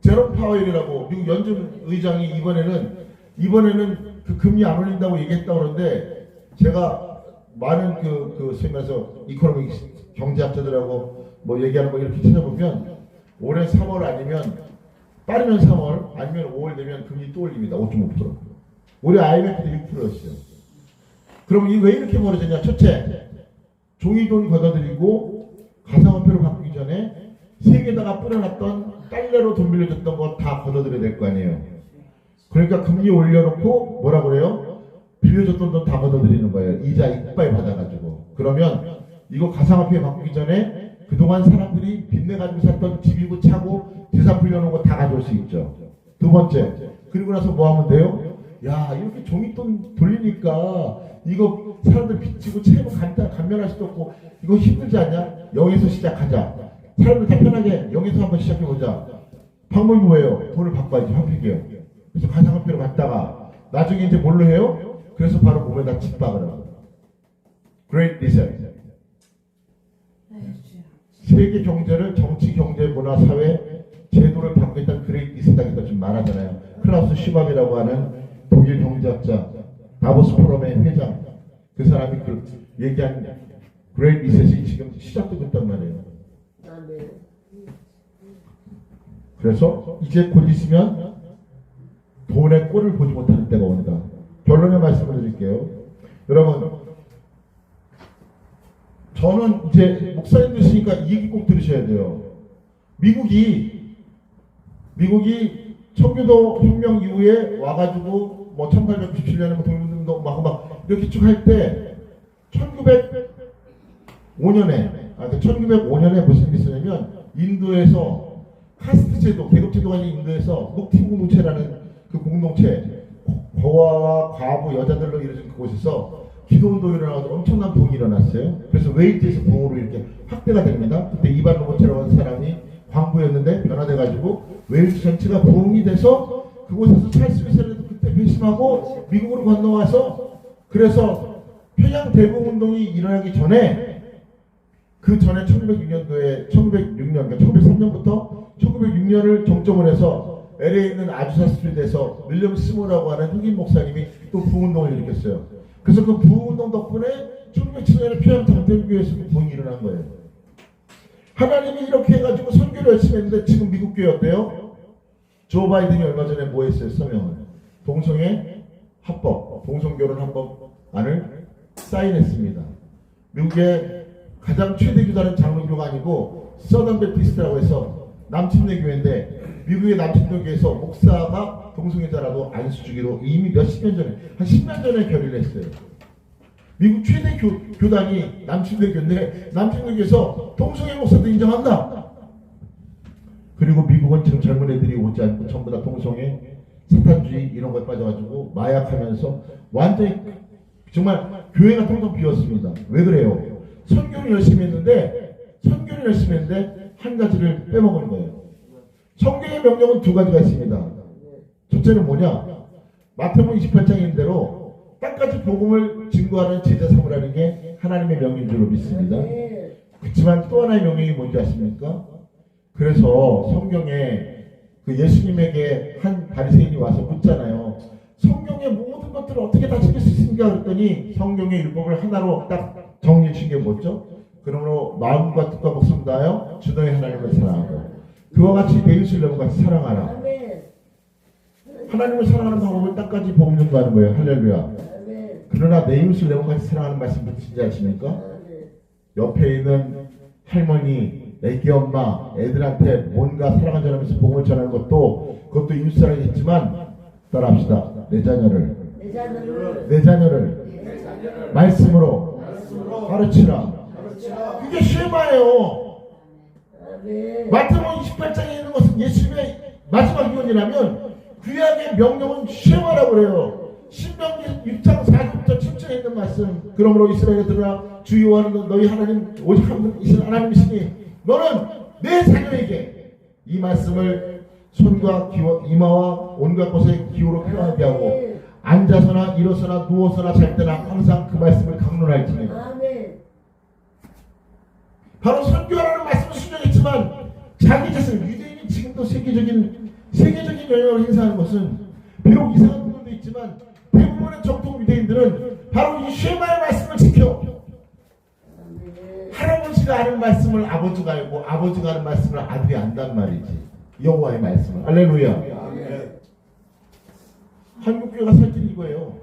제롬 파웰이라고 미국 연준 의장이 이번에는 그 금리 안 올린다고 얘기했다고 그러는데 제가 많은 소위 말해서 이코노믹 경제학자들하고 뭐 얘기하는 거 이렇게 찾아보면 올해 3월 아니면 빠르면 3월 아니면 5월 되면 금리 또 올립니다. 5.5%. 올해 IMF도 6%였어요. 그럼 이게 왜 이렇게 벌어졌냐? 첫째, 종이돈 걷어들이고 가상화폐로 바꾸기 전에 세계에다가 뿌려놨던 달러로 돈 빌려줬던 거 다 걷어들여야 될 거 아니에요. 그러니까 금리 올려놓고 뭐라 그래요? 빌려줬던 돈 다 걷어들이는 거예요. 이자 이빨 받아가지고. 그러면 이거 가상화폐 바꾸기 전에 그동안 사람들이 빚내가지고 샀던 집이고 차고 재산 불려놓은 거 다 가져올 수 있죠. 두 번째, 그리고 나서 뭐 하면 돼요? 야, 이렇게 종이돈 돌리니까 이거 사람들 빚지고 채무 감면할 수도 없고 이거 힘들지 않냐? 0에서 시작하자. 사람들 다 편하게 0에서 한번 시작해보자. 방법이 뭐예요? 돈을 바꿔야지. 화폐기요. 그래서 가상화폐로 갔다가 나중에 이제 뭘로 해요? 그래서 바로 몸에다 칩박을 하고. Great Reset. 세계 경제를 정치, 경제, 문화, 사회, 제도를 바꾸겠다는 그레이트 리셋하기도 좀 말하잖아요. 클라우스 슈밥이라고 하는 독일 경제학자, 다보스 포럼의 회장, 그 사람이 얘기한 그레이트 리셋이 지금 시작되고 있단 말이에요. 그래서 이제 곧 있으면 돈의 꼴을 보지 못하는 때가 옵니다. 결론의 말씀을 드릴게요. 여러분, 저는 이제 목사님 되시니까 이 얘기 꼭 들으셔야 돼요. 미국이 청교도 혁명 이후에 와가지고 뭐 1897년에 뭐 독립운동 막 이렇게 쭉 할 때 1905년에 무슨 일이 있었냐면 인도에서 카스트 제도, 계급 제도가 있는 인도에서 녹티 공동체라는 그 공동체, 고아와 과부 여자들로 이루어진 그곳에서 기도운동이 일어나서 엄청난 부흥이 일어났어요. 그래서 웨이트에서 부흥으로 이렇게 확대가 됩니다. 그때 이반 로버츠라고 하는 사람이 광부였는데 변화돼가지고 웨이트 전체가 부흥이 돼서 그곳에서 찰스 위셀도 그때 회심하고 미국으로 건너와서 그래서 평양 대부흥운동이 일어나기 전에 그 전에 1906년도에 1903년부터 1906년을 정점을 해서 LA에 있는 아주사 스트리트에서 윌리엄 스모라고 하는 흑인 목사님이 또 부흥운동을 일으켰어요. 그래서 그 부흥운동 덕분에 1907년에 평양 장대교회에서 부흥이 일어난 거예요. 하나님이 이렇게 해가지고 선교를 열심히 했는데 지금 미국 교회 어때요? 조 바이든이 얼마 전에 뭐 했어요? 서명을. 동성애 합법, 동성결혼 합법안을 사인했습니다. 미국의 가장 최대 교단은 장로교가 아니고 서던 베티스트라고 해서 남침내 교회인데 미국의 남침내 교회에서 목사가 동성애자라도 안수주기로 이미 몇십 년 전에 한 10년 전에 결의를 했어요. 미국 최대 교단이 남침내 교회인데 남침내 교회에서 동성애 목사도 인정한다. 그리고 미국은 지금 젊은 애들이 오지 않고 전부 다 동성애, 사탄주의 이런 거에 빠져가지고 마약하면서 완전히 정말 교회가 텅텅 비었습니다. 왜 그래요? 선교를 열심히 했는데 한 가지를 빼먹은 거예요. 성경의 명령은 두 가지가 있습니다. 첫째는 뭐냐? 마태복음 28장인 대로 땅까지 복음을 증거하는 제자 삼으라는 게 하나님의 명령인 줄로 믿습니다. 그렇지만 또 하나의 명령이 뭔지 아십니까? 그래서 성경에 그 예수님에게 한 바리새인이 와서 묻잖아요. 성경의 모든 것들을 어떻게 다 지킬 수 있습니까? 그랬더니 성경의 율법을 하나로 딱 정리해 주신 게 뭐죠? 그러므로 마음과 뜻과 목숨 다하여 주 너의 하나님을 사랑하고 그와 같이 내 이웃을 너무 같이 사랑하라. 하나님을 사랑하는 방법을 땅까지 복음 전도하는 거예요. 할렐루야. 그러나 내 이웃을 너무 같이 사랑하는 말씀 무슨지 아십니까? 옆에 있는 할머니, 애기 엄마, 애들한테 뭔가 사랑하자 하면서 복음을 전하는 그것도 이웃 사랑이겠지만 따라합시다. 내 자녀를 말씀으로 가르치라. 그게 쉐마예요. 아멘. 마태복음 28장에 있는 것은 예수님의 마지막 유언이라면 구약의 명령은 쉐마라고 그래요. 신명기 6장 4절부터 7절에 있는 말씀. 그러므로 이스라엘에 들으라 주 여호와는 너희 하나님 오직 한 분이신 하나님이시니 너는 내 자녀에게 이 말씀을 손과 이마와 온갖 곳에 기호로 표현하게 하고 앉아서나 일어서나 누워서나 잘 때나 항상 그 말씀을 강론할지니. 아멘. 바로 선교하라는 말씀을 수정했지만 자기 자신 유대인이 지금도 세계적인 영향을 행사하는 것은 비록 이상한 부분도 있지만 대부분의 정통 유대인들은 바로 이 쉐마의 말씀을 지켜. 아멘. 할아버지가 하는 말씀을 아버지가 알고 아버지가 하는 말씀을 아들이 안단 말이지. 여호와의 말씀을. 할렐루야. 한국교회가 살 길이 이거예요.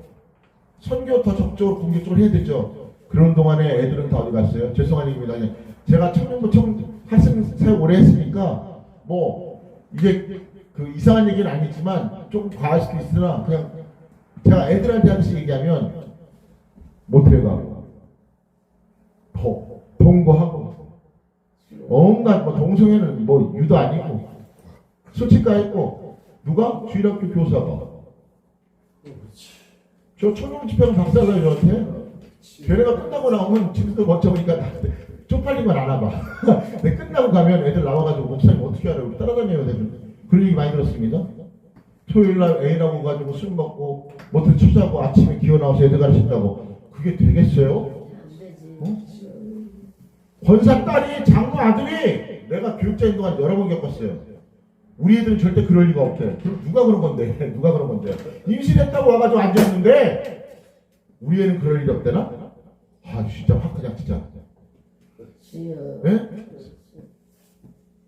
선교 더 적극적으로 공격적으로 해야 되죠. 그런 동안에 애들은 다 어디 갔어요? 죄송한 얘기입니다. 제가 청년부청 학생 사역 오래 했으니까 뭐 이게 그 이상한 얘기는 아니지만 조금 과할 수도 있으나 그냥 제가 애들한테 하나씩 얘기하면 모텔 가고 동거하고 온갖 뭐 동성애는 뭐 유도 아니고 솔직히 있고 누가 주일학교 교사가 저 청년 집회는 박사가 저한테 걔네가 끝나고 나오면 집에서 멋져보니까 쪽팔리면 안 와봐. 근데 끝나고 가면 애들 나와가지고 목사님 어떻게 하라고 따라다녀야 되는 그런 얘기 많이 들었습니다. 토요일날 애인하고 가지고 술 먹고 모텔 투자하고 아침에 기어 나와서 애들 가르친다고 그게 되겠어요? 권사 딸이 장로 아들이 내가 교육자인 동안 여러 번 겪었어요. 우리 애들은 절대 그럴 리가 없대. 그럼 누가 그런 건데? 누가 그런 건데? 임신했다고 와가지고 앉아있는데 우리 애는 그럴 일이 없대나? 아 진짜 확 그냥 진짜. 네?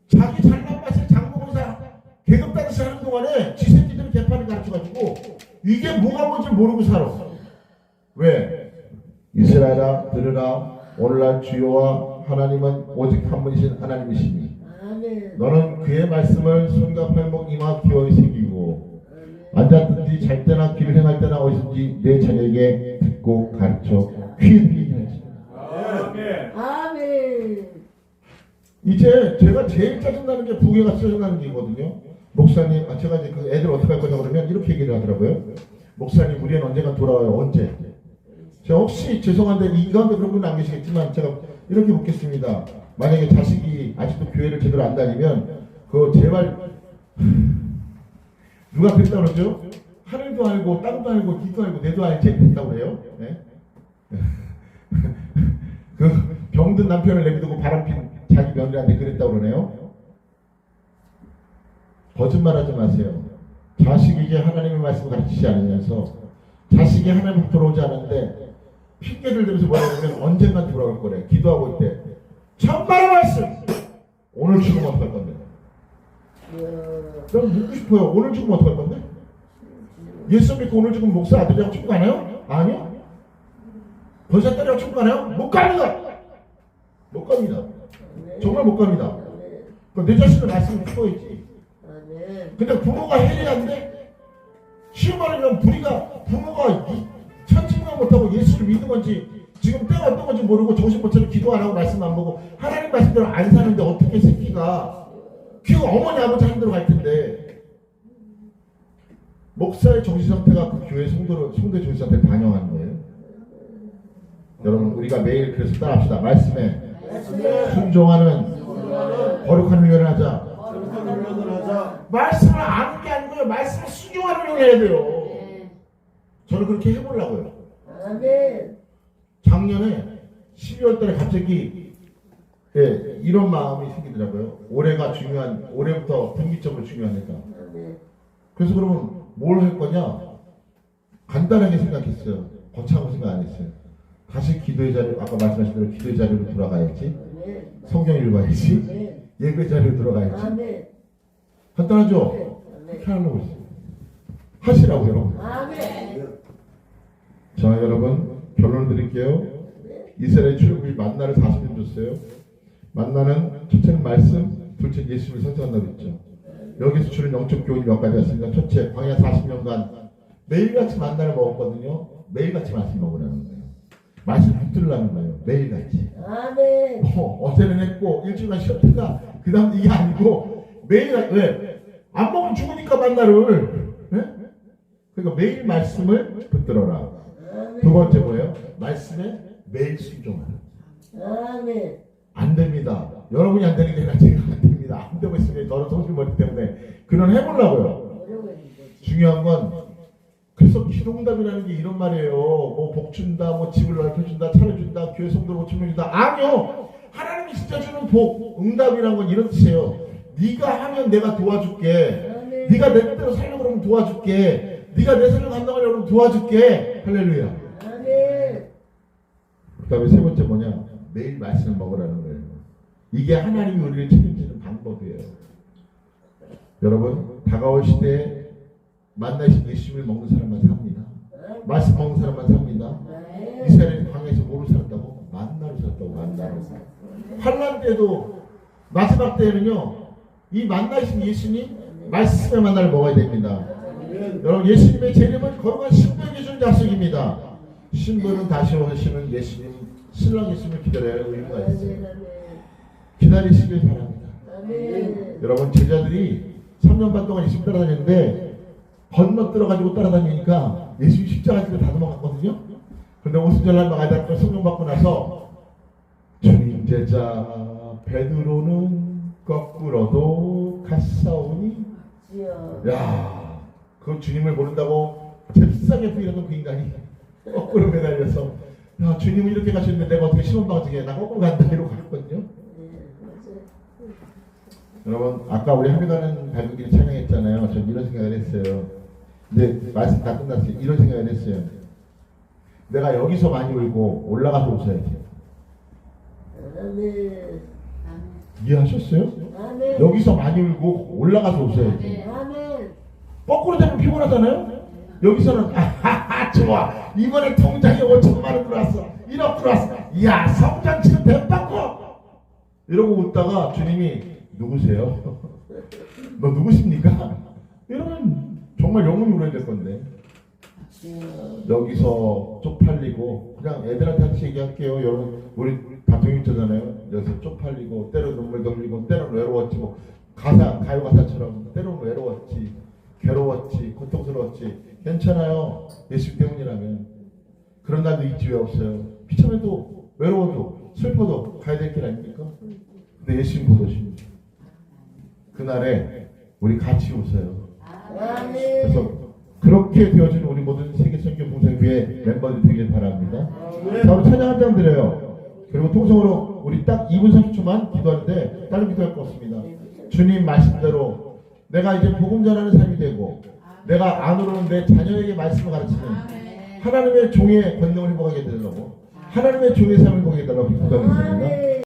자기 잘난 맛에 장모공사 계급 다니시 하는 동안에 지 새끼들이 개판을 가르쳐가지고 이게 뭐가 뭔지 모르고 살아. 왜? 이스라엘아 들으라 오늘날 주여와 하나님은 오직 한 분이신 하나님이시니 아멘. 너는 그의 말씀을 손과 팔목 이마 기어이 새기고 앉았든지 잘 때나 길을 행할 때나 어디든지 내 자녀에게 듣고 가르쳐 귀에 들리게 하지. 아멘. 이제 제가 제일 짜증나는 게 부계가 짜증나는 게 있거든요. 목사님, 제가 이제 그 애들 어떻게 할 거냐 그러면 이렇게 얘기를 하더라고요. 목사님, 우리 애는 언젠가 돌아와요. 언제? 제가 혹시 죄송한데 이 가운데 그런 분은 안 계시겠지만 제가 이렇게 묻겠습니다. 만약에 자식이 아직도 교회를 제대로 안 다니면 그거 제발 누가 그랬다 그러죠? 하늘도 알고 땅도 알고 길도 알고 내도 알지 그랬다고 그래요. 네? 그 병든 남편을 내비두고 바람핀 자기 며느리한테 그랬다고 그러네요. 거짓말하지 마세요. 자식에게 하나님의 말씀을 가르치지 않으면서 자식이 하나님으로 돌아오지 않는데 핑계를 대면서 뭐라고 하면 언젠간 돌아올 거래. 기도하고 있대. 천만의 말씀! 오늘 죽으면 어떡할 건데? 난 묻고 싶어요. 오늘 죽으면 어떡할 건데? 예수 믿고 오늘 죽으면 목사 아들이랑 천국 가나요? 아니요. 권사 딸이랑 천국 가나요? 못 갑니다. 못 갑니다. 정말 못 갑니다. 내 자신을 말씀을 풀어야지. 근데 부모가 해야 안 돼? 쉬운 말이면 부모가 천칭만 못하고 예수를 믿는 건지 지금 때가 어떤 건지 모르고 정신 못 차리고 기도 안 하고 말씀 안 보고 하나님 말씀대로 안 사는데 어떻게 새끼가 그 어머니 아버지 하는 대로 갈 텐데 목사의 정신 상태가 그 교회 성도의 정신 상태를 반영하는 거예요. 여러분 우리가 매일 그래서 따라합시다. 말씀에 순종하는 거룩한 훈련을 하자. 말씀을 아는 게 아니고요. 말씀을 순종하는 훈련을 해야 돼요. 저는 그렇게 해보려고요. 아멘. 작년에 12월 달에 갑자기 이런 마음이 생기더라고요. 올해부터 분기점으로 중요하니까. 그래서 그러면 뭘 할 거냐? 간단하게 생각했어요. 거창하고 생각 안 했어요. 다시 기도의 자리, 아까 말씀하신 대로 기도의 자리로 돌아가야지. 성경 읽어야지. 예배 자리로 돌아가야지. 간단하죠? 그렇게 하려고 했어요. 하시라고요. 자, 여러분 결론을 드릴게요. 이스라엘 출애굽이 만나를 40년 줬어요. 만나는 첫째는 말씀, 둘째 예수를 선택한다고 했죠. 여기서 주는 영적 교훈이 몇 가지가 있습니다. 첫째, 광야 40년간 매일같이 만나를 먹었거든요. 매일같이 말씀 먹으라는 거예요. 말씀 붙들라는 거예요. 매일같이. 아멘. 어제는 했고 일주일간 쉬었다가 그 다음 이게 아니고 매일 왜? 안 먹으면 죽으니까 만나를. 예? 그러니까 매일 말씀을 붙들어라. 아멘. 두 번째 뭐예요? 말씀에 매일 순종하라. 아멘. 안 됩니다. 여러분이 안 되는 게 아니라 제가 안 됩니다. 안 되고 있으면 저는 소심머리 때문에 그런 해보려고요. 어려워진 거지. 중요한 건 그래서 기도응답이라는 게 이런 말이에요. 뭐 복 준다, 뭐 집을 넓혀준다, 차를 준다, 교회 성도를 고침해준다. 아니요. 하나님이 진짜 주는 복, 응답이라는 건 이런 뜻이에요. 네가 하면 내가 도와줄게. 아멘. 네가 내 뜻대로 살려고 그러면 도와줄게. 네가 내 삶을 감당하려고 그러면 도와줄게. 할렐루야. 아멘. 그 다음에 세 번째 뭐냐? 매일 말씀을 먹으라는 거예요. 이게 하나님이 우리를 책임지는 방법이에요. 여러분, 다가올 시대에 만나신 예수님을 먹는 사람만 삽니다. 말씀 먹는 사람만 삽니다. 아멘. 이스라엘이 광야에서 뭐로 살았다고? 만나로 살았다고. 만나로. 환난 때도 마지막 때에는요, 이 만나신 예수님 말씀의 만나를 먹어야 됩니다. 여러분, 예수님의 제 이름은 거룩한 신부에게 준 약속입니다. 신부는 다시 오시는 예수님, 신랑 예수님을 기다려야 할 의무가 있어요. 기다리시길 바랍니다. 아멘. 여러분, 제자들이 3년 반 동안 예수님 따라다녔는데 건너들어가지고 따라다니니까 예수님 십자가 지고 다 도망갔거든요. 그런데 오순절날 마가다락과 성령 받고 나서 주님 제자 베드로는 거꾸로도 갔사오니, 야, 그 주님을 모른다고 잽싸게 부인하던 그 인간이 거꾸로 매달려서, 야, 주님은 이렇게 가셨는데 내가 어떻게 시험방지게 나 거꾸로 간다 이러고 갔거든요. 여러분, 아까 우리 하늘가는 발길이 찬양했잖아요. 전 이런 생각을 했어요. 근데 말씀 다 끝났어요. 이런 생각을 했어요. 내가 여기서 많이 울고 올라가서 웃어야지. 아멘. 이해하셨어요? 아멘. 여기서 많이 울고 올라가서 웃어야지. 아멘. 거꾸로 되면 피곤하잖아요? 여기서는 아하하 좋아. 이번에 통장에 5천만 원 들어왔어. 1억 들어왔어. 이야, 성장치는 대빵고. 이러고 웃다가 주님이 누구세요? 너 누구십니까? 이러면 정말 영혼이 울어야 될 건데. 여기서 쪽팔리고 그냥 애들한테 같이 얘기할게요. 여러분, 우리 다통일자잖아요. 여기서 쪽팔리고 때로 눈물도 흘리고 때로는 외로웠지, 뭐 가요 가사처럼 때로는 외로웠지, 괴로웠지, 고통스러웠지. 괜찮아요. 예수 때문이라면. 그런 날도 있지 왜 없어요. 비참해도 외로워도 슬퍼도 가야 될 길 아닙니까? 근데 예수님 못 오십니다. 그날에 우리 같이 웃어요. 아멘. 그래서 그렇게 되어지는 우리 모든 세계선교 봉사교회 멤버들 되길 바랍니다. 자, 우리 찬양 한 장 드려요. 그리고 통성으로 우리 딱 2분 30초만 기도하는데 다른 기도할 거 없습니다. 주님 말씀대로 내가 이제 복음 전하는 삶이 되고 내가 안으로는 내 자녀에게 말씀을 가르치는 하나님의 종의 권능을 회복하게 되려고 하나님의 종의 삶을 보게 해달라고 기도하겠습니다.